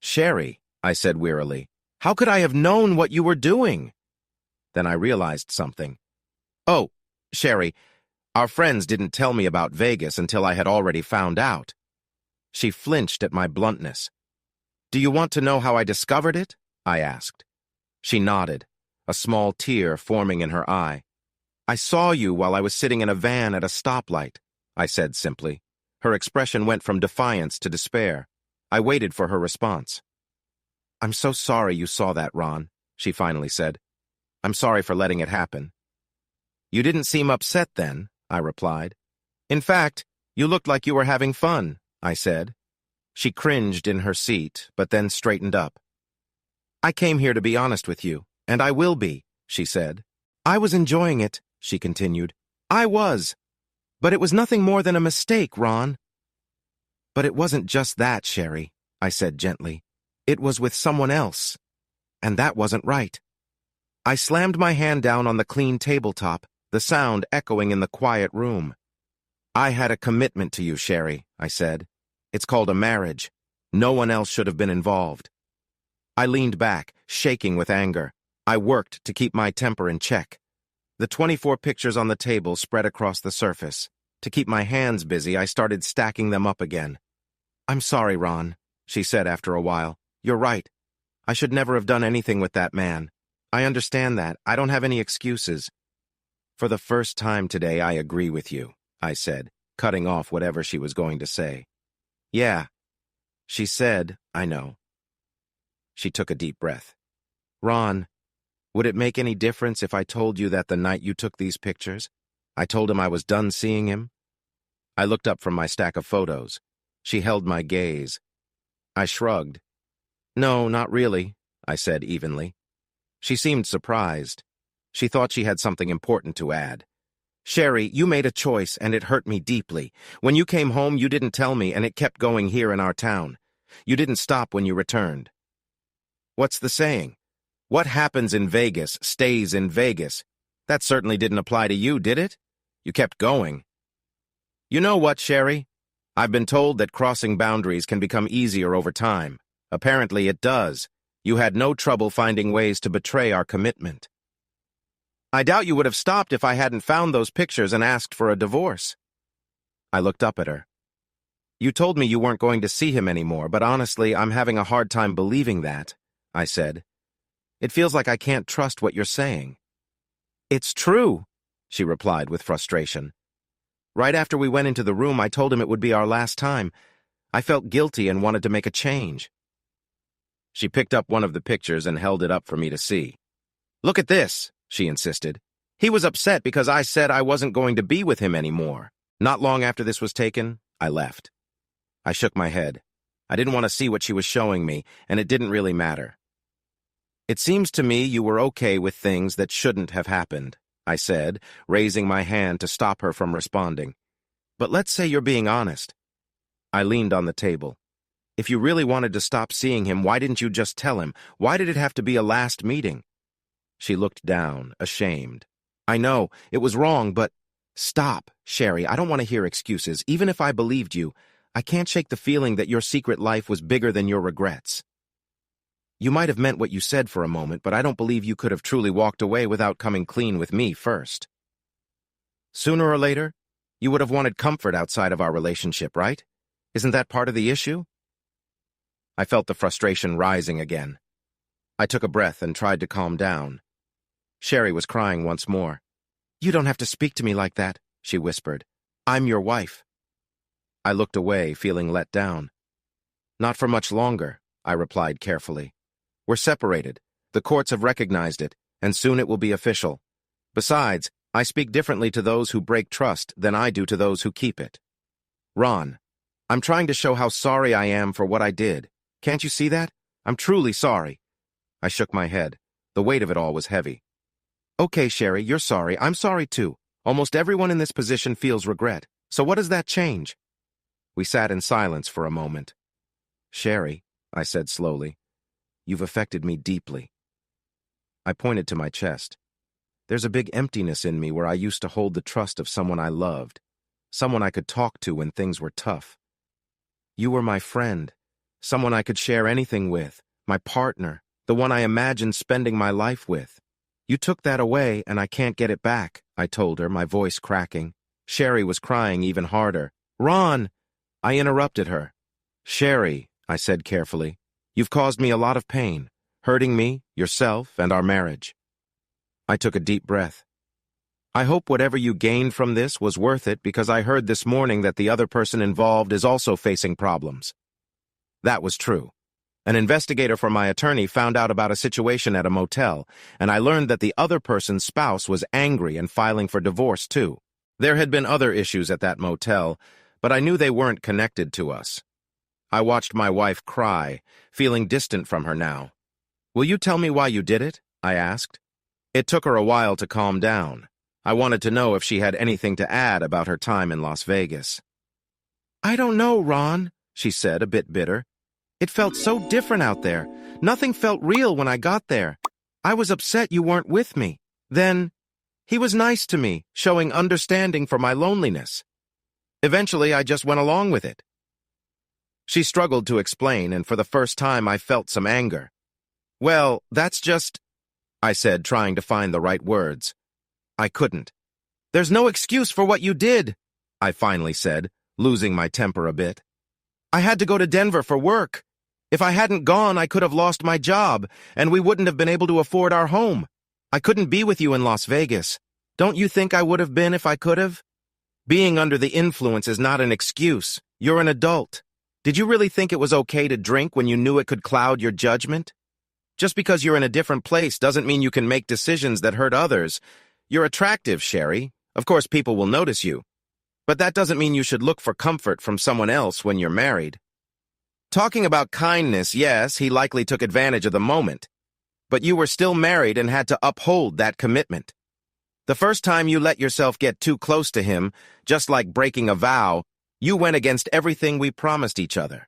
Sherry, I said wearily, how could I have known what you were doing? Then I realized something. Oh, Sherry, our friends didn't tell me about Vegas until I had already found out. She flinched at my bluntness. Do you want to know how I discovered it? I asked. She nodded, a small tear forming in her eye. I saw you while I was sitting in a van at a stoplight, I said simply. Her expression went from defiance to despair. I waited for her response. I'm so sorry you saw that, Ron, she finally said. I'm sorry for letting it happen. You didn't seem upset then, I replied. In fact, you looked like you were having fun, I said. She cringed in her seat, but then straightened up. I came here to be honest with you, and I will be, she said. I was enjoying it, she continued. I was. But it was nothing more than a mistake, Ron. But it wasn't just that, Sherry, I said gently. It was with someone else. And that wasn't right. I slammed my hand down on the clean tabletop, the sound echoing in the quiet room. I had a commitment to you, Sherry, I said. It's called a marriage. No one else should have been involved. I leaned back, shaking with anger. I worked to keep my temper in check. The 24 pictures on the table spread across the surface. To keep my hands busy, I started stacking them up again. I'm sorry, Ron, she said after a while. You're right. I should never have done anything with that man. I understand that. I don't have any excuses. For the first time today, I agree with you, I said, cutting off whatever she was going to say. Yeah, she said, I know. She took a deep breath. Ron, would it make any difference if I told you that the night you took these pictures, I told him I was done seeing him? I looked up from my stack of photos. She held my gaze. I shrugged. No, not really, I said evenly. She seemed surprised. She thought she had something important to add. Sherry, you made a choice, and it hurt me deeply. When you came home, you didn't tell me, and it kept going here in our town. You didn't stop when you returned. What's the saying? What happens in Vegas stays in Vegas. That certainly didn't apply to you, did it? You kept going. You know what, Sherry? I've been told that crossing boundaries can become easier over time. Apparently it does. You had no trouble finding ways to betray our commitment. I doubt you would have stopped if I hadn't found those pictures and asked for a divorce. I looked up at her. You told me you weren't going to see him anymore, but honestly, I'm having a hard time believing that, I said. It feels like I can't trust what you're saying. It's true, she replied with frustration. Right after we went into the room, I told him it would be our last time. I felt guilty and wanted to make a change. She picked up one of the pictures and held it up for me to see. Look at this, she insisted. He was upset because I said I wasn't going to be with him anymore. Not long after this was taken, I left. I shook my head. I didn't want to see what she was showing me, and it didn't really matter. It seems to me you were okay with things that shouldn't have happened, I said, raising my hand to stop her from responding. But let's say you're being honest. I leaned on the table. If you really wanted to stop seeing him, why didn't you just tell him? Why did it have to be a last meeting? She looked down, ashamed. I know, it was wrong, but... Stop, Sherry, I don't want to hear excuses. Even if I believed you, I can't shake the feeling that your secret life was bigger than your regrets. You might have meant what you said for a moment, but I don't believe you could have truly walked away without coming clean with me first. Sooner or later, you would have wanted comfort outside of our relationship, right? Isn't that part of the issue? I felt the frustration rising again. I took a breath and tried to calm down. Sherry was crying once more. You don't have to speak to me like that, she whispered. I'm your wife. I looked away, feeling let down. Not for much longer, I replied carefully. We're separated. The courts have recognized it, and soon it will be official. Besides, I speak differently to those who break trust than I do to those who keep it. Ron, I'm trying to show how sorry I am for what I did. Can't you see that? I'm truly sorry. I shook my head. The weight of it all was heavy. Okay, Sherry, you're sorry. I'm sorry too. Almost everyone in this position feels regret. So what does that change? We sat in silence for a moment. Sherry, I said slowly. You've affected me deeply. I pointed to my chest. There's a big emptiness in me where I used to hold the trust of someone I loved, someone I could talk to when things were tough. You were my friend, someone I could share anything with, my partner, the one I imagined spending my life with. You took that away, and I can't get it back, I told her, my voice cracking. Sherry was crying even harder. Ron! I interrupted her. Sherry, I said carefully, you've caused me a lot of pain, hurting me, yourself, and our marriage. I took a deep breath. I hope whatever you gained from this was worth it, because I heard this morning that the other person involved is also facing problems. That was true. An investigator for my attorney found out about a situation at a motel, and I learned that the other person's spouse was angry and filing for divorce, too. There had been other issues at that motel, but I knew they weren't connected to us. I watched my wife cry, feeling distant from her now. Will you tell me why you did it? I asked. It took her a while to calm down. I wanted to know if she had anything to add about her time in Las Vegas. I don't know, Ron, she said, a bit bitter. It felt so different out there. Nothing felt real when I got there. I was upset you weren't with me. Then, he was nice to me, showing understanding for my loneliness. Eventually, I just went along with it. She struggled to explain, and for the first time I felt some anger. Well, that's just, I said, trying to find the right words. I couldn't. There's no excuse for what you did, I finally said, losing my temper a bit. I had to go to Denver for work. If I hadn't gone, I could have lost my job, and we wouldn't have been able to afford our home. I couldn't be with you in Las Vegas. Don't you think I would have been if I could have? Being under the influence is not an excuse. You're an adult. Did you really think it was okay to drink when you knew it could cloud your judgment? Just because you're in a different place doesn't mean you can make decisions that hurt others. You're attractive, Sherry. Of course, people will notice you. But that doesn't mean you should look for comfort from someone else when you're married. Talking about kindness, yes, he likely took advantage of the moment. But you were still married and had to uphold that commitment. The first time you let yourself get too close to him, just like breaking a vow, you went against everything we promised each other.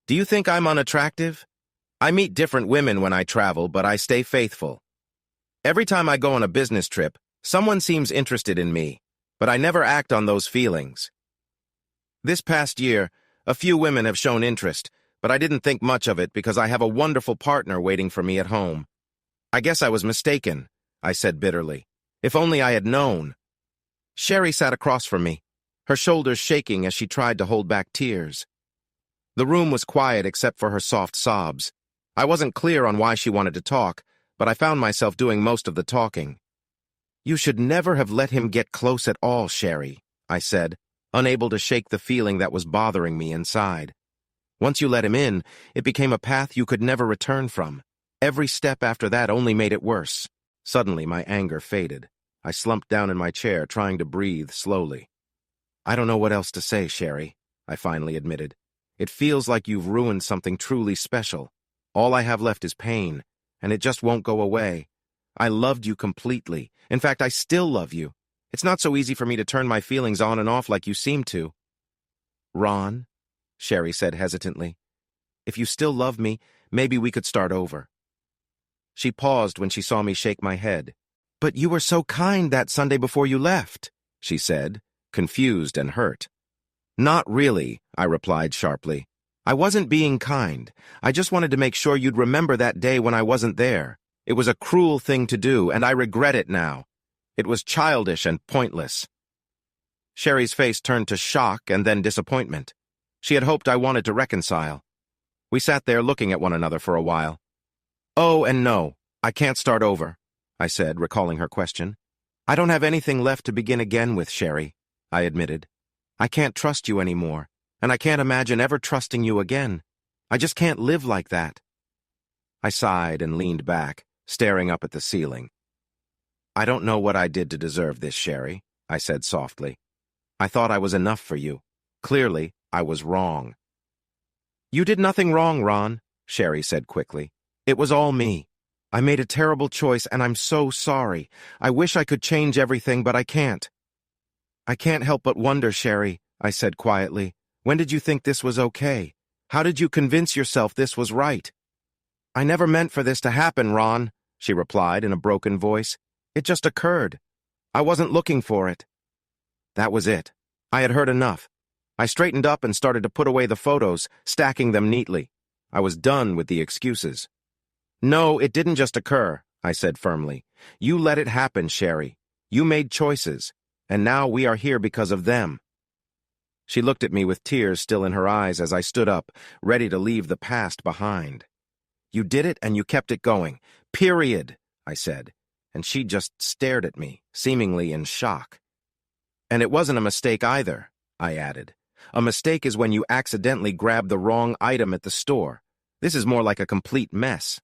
Do you think I'm unattractive? I meet different women when I travel, but I stay faithful. Every time I go on a business trip, someone seems interested in me, but I never act on those feelings. This past year, a few women have shown interest, but I didn't think much of it because I have a wonderful partner waiting for me at home. I guess I was mistaken, I said bitterly. If only I had known. Sherry sat across from me, her shoulders shaking as she tried to hold back tears. The room was quiet except for her soft sobs. I wasn't clear on why she wanted to talk, but I found myself doing most of the talking. You should never have let him get close at all, Sherry, I said, unable to shake the feeling that was bothering me inside. Once you let him in, it became a path you could never return from. Every step after that only made it worse. Suddenly, my anger faded. I slumped down in my chair, trying to breathe slowly. I don't know what else to say, Sherry, I finally admitted. It feels like you've ruined something truly special. All I have left is pain, and it just won't go away. I loved you completely. In fact, I still love you. It's not so easy for me to turn my feelings on and off like you seem to. Ron, Sherry said hesitantly, if you still love me, maybe we could start over. She paused when she saw me shake my head. But you were so kind that Sunday before you left, she said, confused and hurt. Not really, I replied sharply. I wasn't being kind. I just wanted to make sure you'd remember that day when I wasn't there. It was a cruel thing to do, and I regret it now. It was childish and pointless. Sherry's face turned to shock and then disappointment. She had hoped I wanted to reconcile. We sat there looking at one another for a while. Oh, and no, I can't start over, I said, recalling her question. I don't have anything left to begin again with, Sherry, I admitted. I can't trust you anymore, and I can't imagine ever trusting you again. I just can't live like that. I sighed and leaned back, staring up at the ceiling. I don't know what I did to deserve this, Sherry, I said softly. I thought I was enough for you. Clearly, I was wrong. You did nothing wrong, Ron, Sherry said quickly. It was all me. I made a terrible choice, and I'm so sorry. I wish I could change everything, but I can't. I can't help but wonder, Sherry, I said quietly. When did you think this was okay? How did you convince yourself this was right? I never meant for this to happen, Ron, she replied in a broken voice. It just occurred. I wasn't looking for it. That was it. I had heard enough. I straightened up and started to put away the photos, stacking them neatly. I was done with the excuses. No, it didn't just occur, I said firmly. You let it happen, Sherry. You made choices, and now we are here because of them. She looked at me with tears still in her eyes as I stood up, ready to leave the past behind. You did it and you kept it going. Period, I said, and she just stared at me, seemingly in shock. And it wasn't a mistake either, I added. A mistake is when you accidentally grab the wrong item at the store. This is more like a complete mess.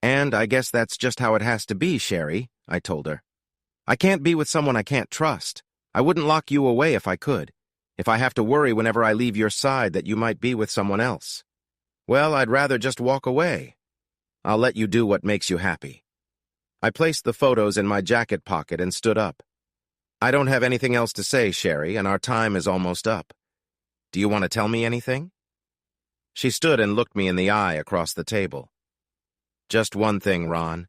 And I guess that's just how it has to be, Sherry, I told her. I can't be with someone I can't trust. I wouldn't lock you away if I could. If I have to worry whenever I leave your side that you might be with someone else. Well, I'd rather just walk away. I'll let you do what makes you happy. I placed the photos in my jacket pocket and stood up. I don't have anything else to say, Sherry, and our time is almost up. Do you want to tell me anything? She stood and looked me in the eye across the table. Just one thing, Ron,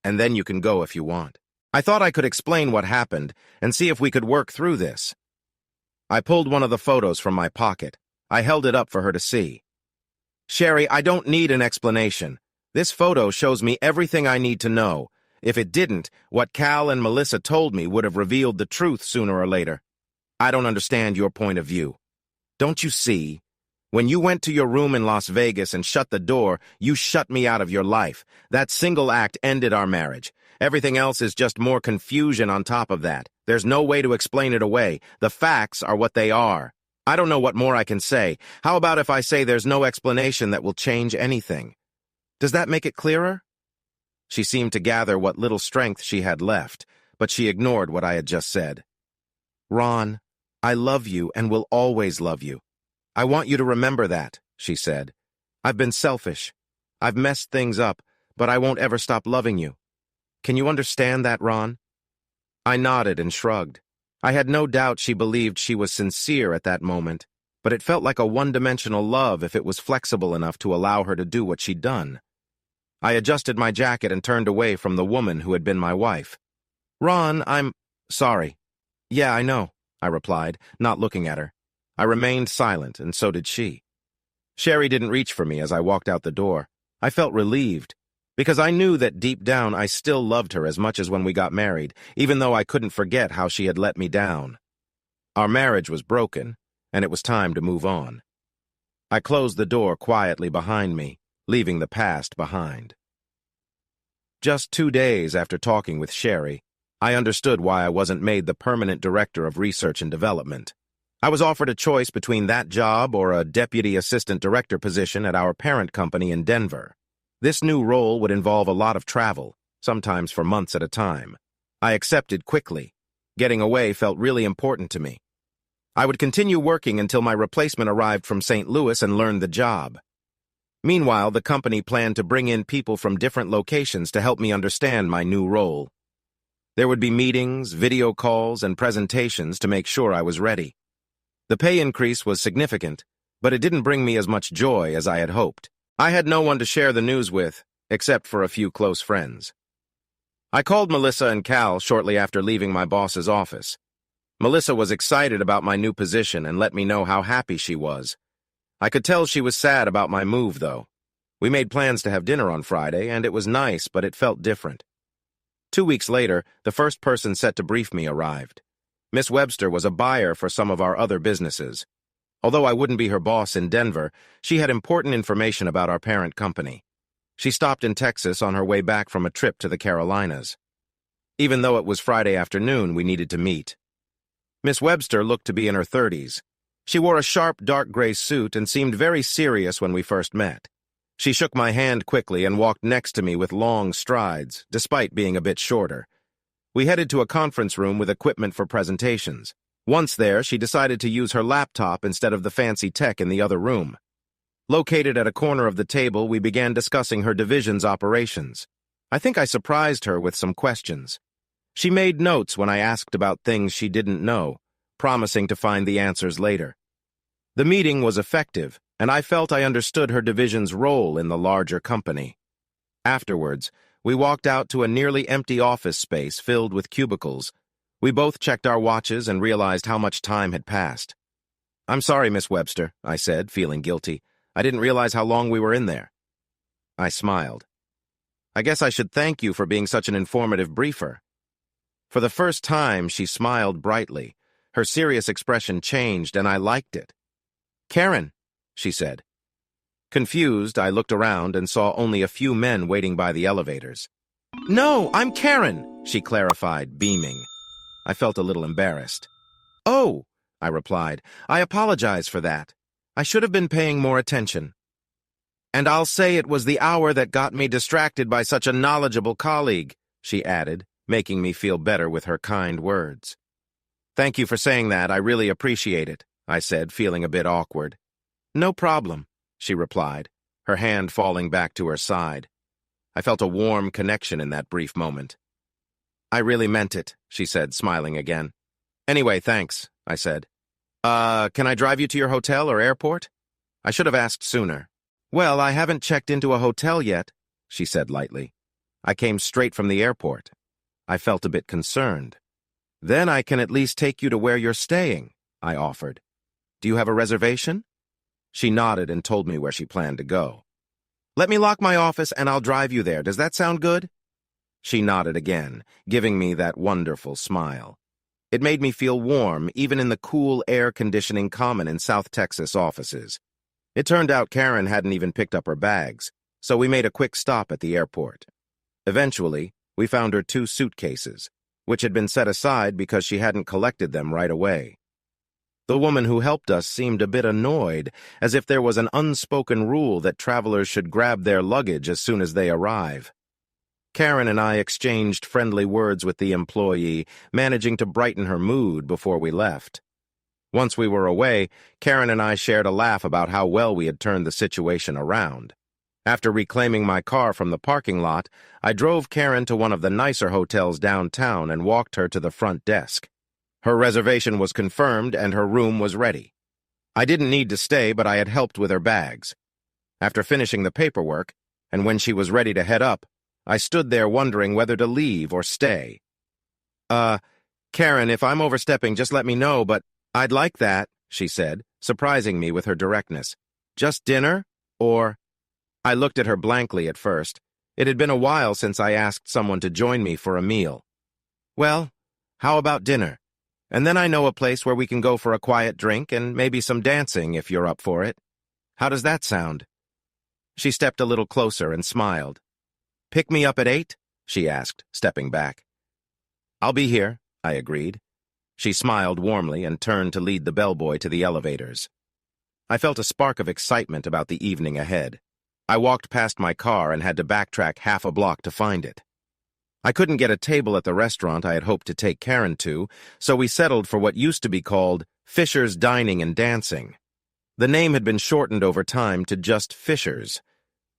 and then you can go if you want. I thought I could explain what happened and see if we could work through this. I pulled one of the photos from my pocket. I held it up for her to see. Sherry, I don't need an explanation. This photo shows me everything I need to know. If it didn't, what Cal and Melissa told me would have revealed the truth sooner or later. I don't understand your point of view. Don't you see? When you went to your room in Las Vegas and shut the door, you shut me out of your life. That single act ended our marriage. Everything else is just more confusion on top of that. There's no way to explain it away. The facts are what they are. I don't know what more I can say. How about if I say there's no explanation that will change anything? Does that make it clearer? She seemed to gather what little strength she had left, but she ignored what I had just said. Ron, I love you and will always love you. I want you to remember that, she said. I've been selfish. I've messed things up, but I won't ever stop loving you. Can you understand that, Ron? I nodded and shrugged. I had no doubt she believed she was sincere at that moment, but it felt like a one-dimensional love if it was flexible enough to allow her to do what she'd done. I adjusted my jacket and turned away from the woman who had been my wife. Ron, I'm sorry. Yeah, I know, I replied, not looking at her. I remained silent, and so did she. Sherry didn't reach for me as I walked out the door. I felt relieved, because I knew that deep down I still loved her as much as when we got married, even though I couldn't forget how she had let me down. Our marriage was broken, and it was time to move on. I closed the door quietly behind me, leaving the past behind. Just 2 days after talking with Sherry, I understood why I wasn't made the permanent director of research and development. I was offered a choice between that job or a deputy assistant director position at our parent company in Denver. This new role would involve a lot of travel, sometimes for months at a time. I accepted quickly. Getting away felt really important to me. I would continue working until my replacement arrived from St. Louis and learned the job. Meanwhile, the company planned to bring in people from different locations to help me understand my new role. There would be meetings, video calls, and presentations to make sure I was ready. The pay increase was significant, but it didn't bring me as much joy as I had hoped. I had no one to share the news with, except for a few close friends. I called Melissa and Cal shortly after leaving my boss's office. Melissa was excited about my new position and let me know how happy she was. I could tell she was sad about my move, though. We made plans to have dinner on Friday, and it was nice, but it felt different. 2 weeks later, the first person set to brief me arrived. Miss Webster was a buyer for some of our other businesses. Although I wouldn't be her boss in Denver, she had important information about our parent company. She stopped in Texas on her way back from a trip to the Carolinas. Even though it was Friday afternoon, we needed to meet. Miss Webster looked to be in her 30s. She wore a sharp, dark gray suit and seemed very serious when we first met. She shook my hand quickly and walked next to me with long strides, despite being a bit shorter. We headed to a conference room with equipment for presentations. Once there, she decided to use her laptop instead of the fancy tech in the other room. Located at a corner of the table, we began discussing her division's operations. I think I surprised her with some questions. She made notes when I asked about things she didn't know, promising to find the answers later. The meeting was effective, and I felt I understood her division's role in the larger company. Afterwards, we walked out to a nearly empty office space filled with cubicles. We both checked our watches and realized how much time had passed. "I'm sorry, Miss Webster," I said, feeling guilty. "I didn't realize how long we were in there." I smiled. "I guess I should thank you for being such an informative briefer." For the first time, she smiled brightly. Her serious expression changed, and I liked it. "Karen," she said. Confused, I looked around and saw only a few men waiting by the elevators. "No, I'm Karen," she clarified, beaming. I felt a little embarrassed. "Oh," I replied, "I apologize for that. I should have been paying more attention. And I'll say it was the hour that got me distracted by such a knowledgeable colleague," she added, making me feel better with her kind words. "Thank you for saying that. I really appreciate it," I said, feeling a bit awkward. "No problem," she replied, her hand falling back to her side. I felt a warm connection in that brief moment. "I really meant it," she said, smiling again. "Anyway, thanks," I said. Can I drive you to your hotel or airport?" I should have asked sooner. "Well, I haven't checked into a hotel yet," she said lightly. "I came straight from the airport." I felt a bit concerned. "Then I can at least take you to where you're staying," I offered. "Do you have a reservation?" She nodded and told me where she planned to go. "Let me lock my office and I'll drive you there. Does that sound good?" She nodded again, giving me that wonderful smile. It made me feel warm, even in the cool air conditioning common in South Texas offices. It turned out Karen hadn't even picked up her bags, so we made a quick stop at the airport. Eventually, we found her 2 suitcases, which had been set aside because she hadn't collected them right away. The woman who helped us seemed a bit annoyed, as if there was an unspoken rule that travelers should grab their luggage as soon as they arrive. Karen and I exchanged friendly words with the employee, managing to brighten her mood before we left. Once we were away, Karen and I shared a laugh about how well we had turned the situation around. After reclaiming my car from the parking lot, I drove Karen to one of the nicer hotels downtown and walked her to the front desk. Her reservation was confirmed and her room was ready. I didn't need to stay, but I had helped with her bags. After finishing the paperwork, and when she was ready to head up, I stood there wondering whether to leave or stay. Karen, if I'm overstepping, just let me know, but I'd like that," she said, surprising me with her directness. "Just dinner? Or—" I looked at her blankly at first. It had been a while since I asked someone to join me for a meal. "Well, how about dinner? And then I know a place where we can go for a quiet drink and maybe some dancing if you're up for it. How does that sound?" She stepped a little closer and smiled. "Pick me up at 8?" she asked, stepping back. "I'll be here," I agreed. She smiled warmly and turned to lead the bellboy to the elevators. I felt a spark of excitement about the evening ahead. I walked past my car and had to backtrack half a block to find it. I couldn't get a table at the restaurant I had hoped to take Karen to, so we settled for what used to be called Fisher's Dining and Dancing. The name had been shortened over time to just Fisher's.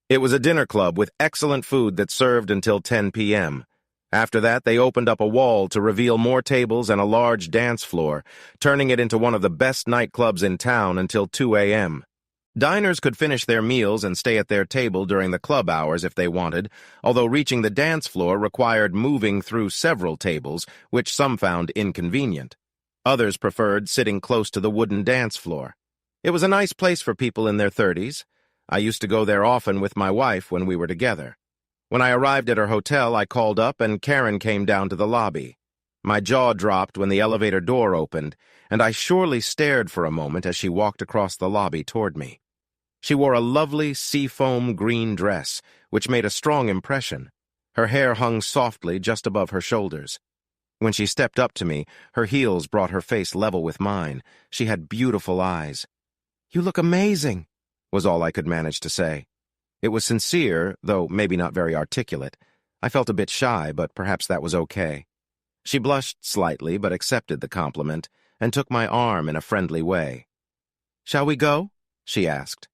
It was a dinner club with excellent food that served until 10 p.m. After that, they opened up a wall to reveal more tables and a large dance floor, turning it into one of the best nightclubs in town until 2 a.m. Diners could finish their meals and stay at their table during the club hours if they wanted, although reaching the dance floor required moving through several tables, which some found inconvenient. Others preferred sitting close to the wooden dance floor. It was a nice place for people in their 30s. I used to go there often with my wife when we were together. When I arrived at her hotel, I called up and Karen came down to the lobby. My jaw dropped when the elevator door opened, and I surely stared for a moment as she walked across the lobby toward me. She wore a lovely seafoam green dress, which made a strong impression. Her hair hung softly just above her shoulders. When she stepped up to me, her heels brought her face level with mine. She had beautiful eyes. "You look amazing," was all I could manage to say. It was sincere, though maybe not very articulate. I felt a bit shy, but perhaps that was okay. She blushed slightly, but accepted the compliment, and took my arm in a friendly way. "Shall we go?" she asked.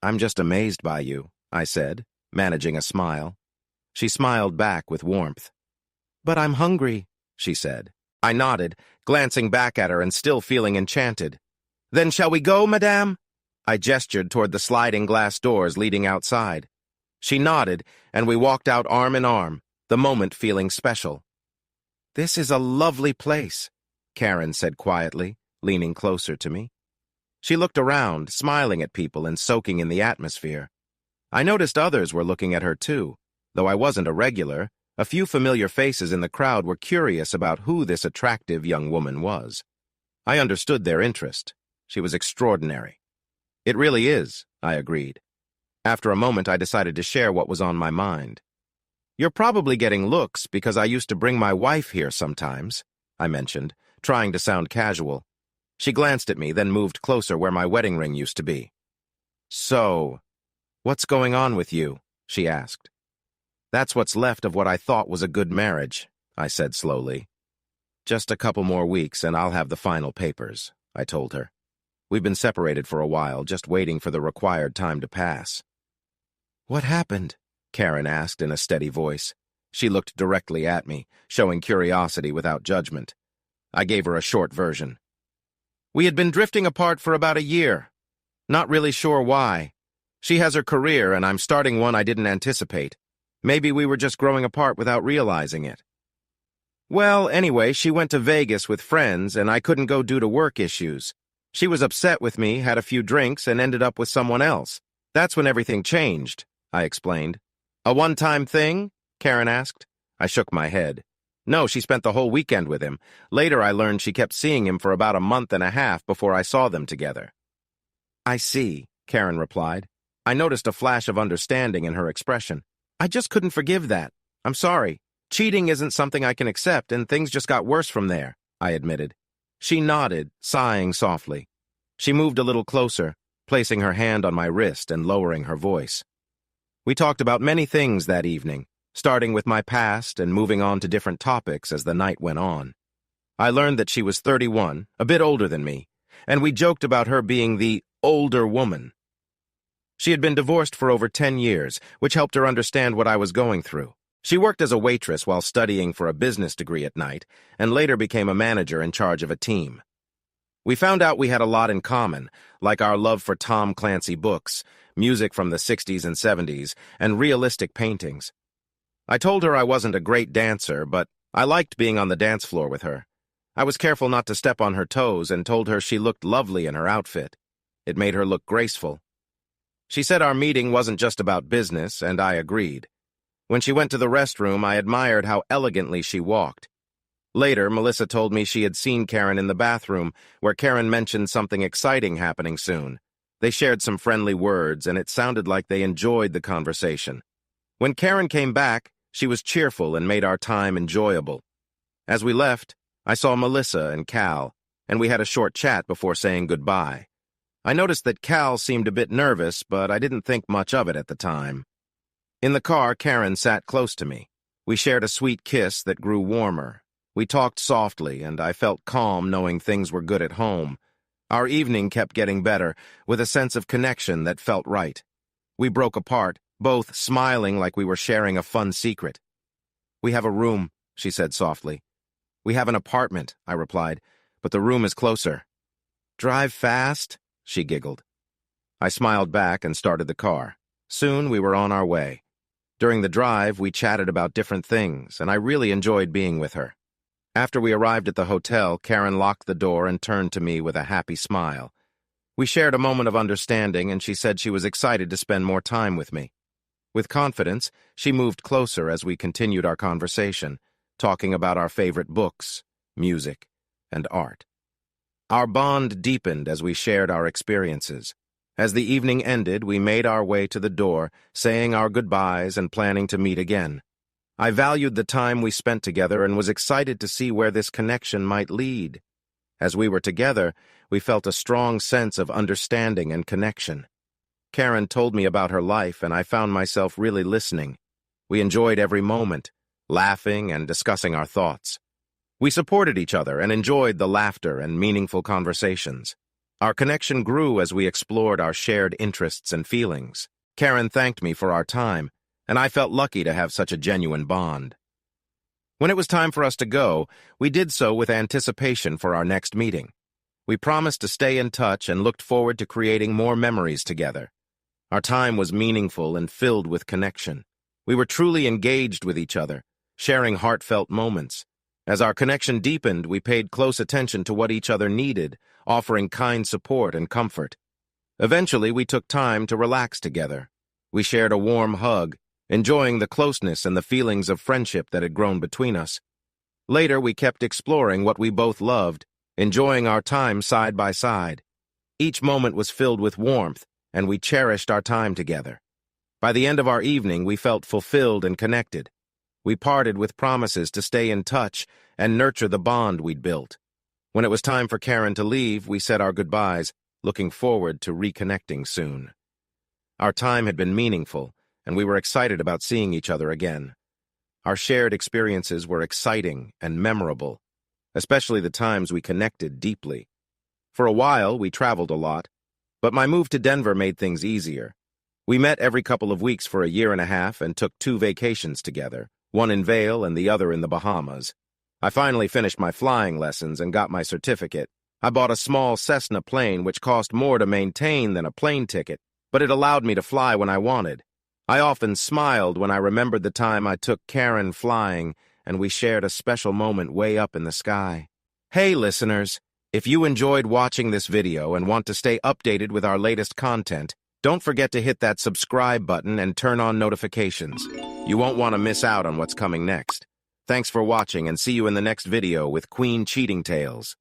"I'm just amazed by you," I said, managing a smile. She smiled back with warmth. "But I'm hungry," she said. I nodded, glancing back at her and still feeling enchanted. "Then shall we go, madame?" I gestured toward the sliding glass doors leading outside. She nodded, and we walked out arm in arm, the moment feeling special. "This is a lovely place," Karen said quietly, leaning closer to me. She looked around, smiling at people and soaking in the atmosphere. I noticed others were looking at her too. Though I wasn't a regular, a few familiar faces in the crowd were curious about who this attractive young woman was. I understood their interest. She was extraordinary. "It really is," I agreed. After a moment, I decided to share what was on my mind. "You're probably getting looks because I used to bring my wife here sometimes," I mentioned, trying to sound casual. She glanced at me, then moved closer where my wedding ring used to be. "So, what's going on with you?" she asked. "That's what's left of what I thought was a good marriage," I said slowly. "Just a couple more weeks and I'll have the final papers," I told her. "We've been separated for a while, just waiting for the required time to pass." "What happened?" Karen asked in a steady voice. She looked directly at me, showing curiosity without judgment. I gave her a short version. "We had been drifting apart for about a year. Not really sure why. She has her career and I'm starting one I didn't anticipate. Maybe we were just growing apart without realizing it. Well, anyway, she went to Vegas with friends and I couldn't go due to work issues. She was upset with me, had a few drinks, and ended up with someone else. That's when everything changed," I explained. "A one-time thing?" Karen asked. I shook my head. "No, she spent the whole weekend with him. Later I learned she kept seeing him for about a month and a half before I saw them together." "I see," Karen replied. I noticed a flash of understanding in her expression. "I just couldn't forgive that. I'm sorry. Cheating isn't something I can accept, and things just got worse from there," I admitted. She nodded, sighing softly. She moved a little closer, placing her hand on my wrist and lowering her voice. We talked about many things that evening, starting with my past and moving on to different topics as the night went on. I learned that she was 31, a bit older than me, and we joked about her being the older woman. She had been divorced for over 10 years, which helped her understand what I was going through. She worked as a waitress while studying for a business degree at night, and later became a manager in charge of a team. We found out we had a lot in common, like our love for Tom Clancy books, music from the 60s and 70s, and realistic paintings. I told her I wasn't a great dancer, but I liked being on the dance floor with her. I was careful not to step on her toes and told her she looked lovely in her outfit. It made her look graceful. She said our meeting wasn't just about business, and I agreed. When she went to the restroom, I admired how elegantly she walked. Later, Melissa told me she had seen Karen in the bathroom, where Karen mentioned something exciting happening soon. They shared some friendly words, and it sounded like they enjoyed the conversation. When Karen came back, she was cheerful and made our time enjoyable. As we left, I saw Melissa and Cal, and we had a short chat before saying goodbye. I noticed that Cal seemed a bit nervous, but I didn't think much of it at the time. In the car, Karen sat close to me. We shared a sweet kiss that grew warmer. We talked softly, and I felt calm knowing things were good at home. Our evening kept getting better, with a sense of connection that felt right. We broke apart, both smiling like we were sharing a fun secret. "We have a room," she said softly. "We have an apartment," I replied, "but the room is closer." "Drive fast?" she giggled. I smiled back and started the car. Soon we were on our way. During the drive, we chatted about different things, and I really enjoyed being with her. After we arrived at the hotel, Karen locked the door and turned to me with a happy smile. We shared a moment of understanding, and she said she was excited to spend more time with me. With confidence, she moved closer as we continued our conversation, talking about our favorite books, music, and art. Our bond deepened as we shared our experiences. As the evening ended, we made our way to the door, saying our goodbyes and planning to meet again. I valued the time we spent together and was excited to see where this connection might lead. As we were together, we felt a strong sense of understanding and connection. Karen told me about her life, and I found myself really listening. We enjoyed every moment, laughing and discussing our thoughts. We supported each other and enjoyed the laughter and meaningful conversations. Our connection grew as we explored our shared interests and feelings. Karen thanked me for our time, and I felt lucky to have such a genuine bond. When it was time for us to go, we did so with anticipation for our next meeting. We promised to stay in touch and looked forward to creating more memories together. Our time was meaningful and filled with connection. We were truly engaged with each other, sharing heartfelt moments. As our connection deepened, we paid close attention to what each other needed, offering kind support and comfort. Eventually, we took time to relax together. We shared a warm hug, enjoying the closeness and the feelings of friendship that had grown between us. Later, we kept exploring what we both loved, enjoying our time side by side. Each moment was filled with warmth, and we cherished our time together. By the end of our evening, we felt fulfilled and connected. We parted with promises to stay in touch and nurture the bond we'd built. When it was time for Karen to leave, we said our goodbyes, looking forward to reconnecting soon. Our time had been meaningful, and we were excited about seeing each other again. Our shared experiences were exciting and memorable, especially the times we connected deeply. For a while, we traveled a lot, but my move to Denver made things easier. We met every couple of weeks for a year and a half and took 2 vacations together, one in Vail and the other in the Bahamas. I finally finished my flying lessons and got my certificate. I bought a small Cessna plane which cost more to maintain than a plane ticket, but it allowed me to fly when I wanted. I often smiled when I remembered the time I took Karen flying and we shared a special moment way up in the sky. Hey listeners, if you enjoyed watching this video and want to stay updated with our latest content, don't forget to hit that subscribe button and turn on notifications. You won't want to miss out on what's coming next. Thanks for watching and see you in the next video with Queen Cheating Tales.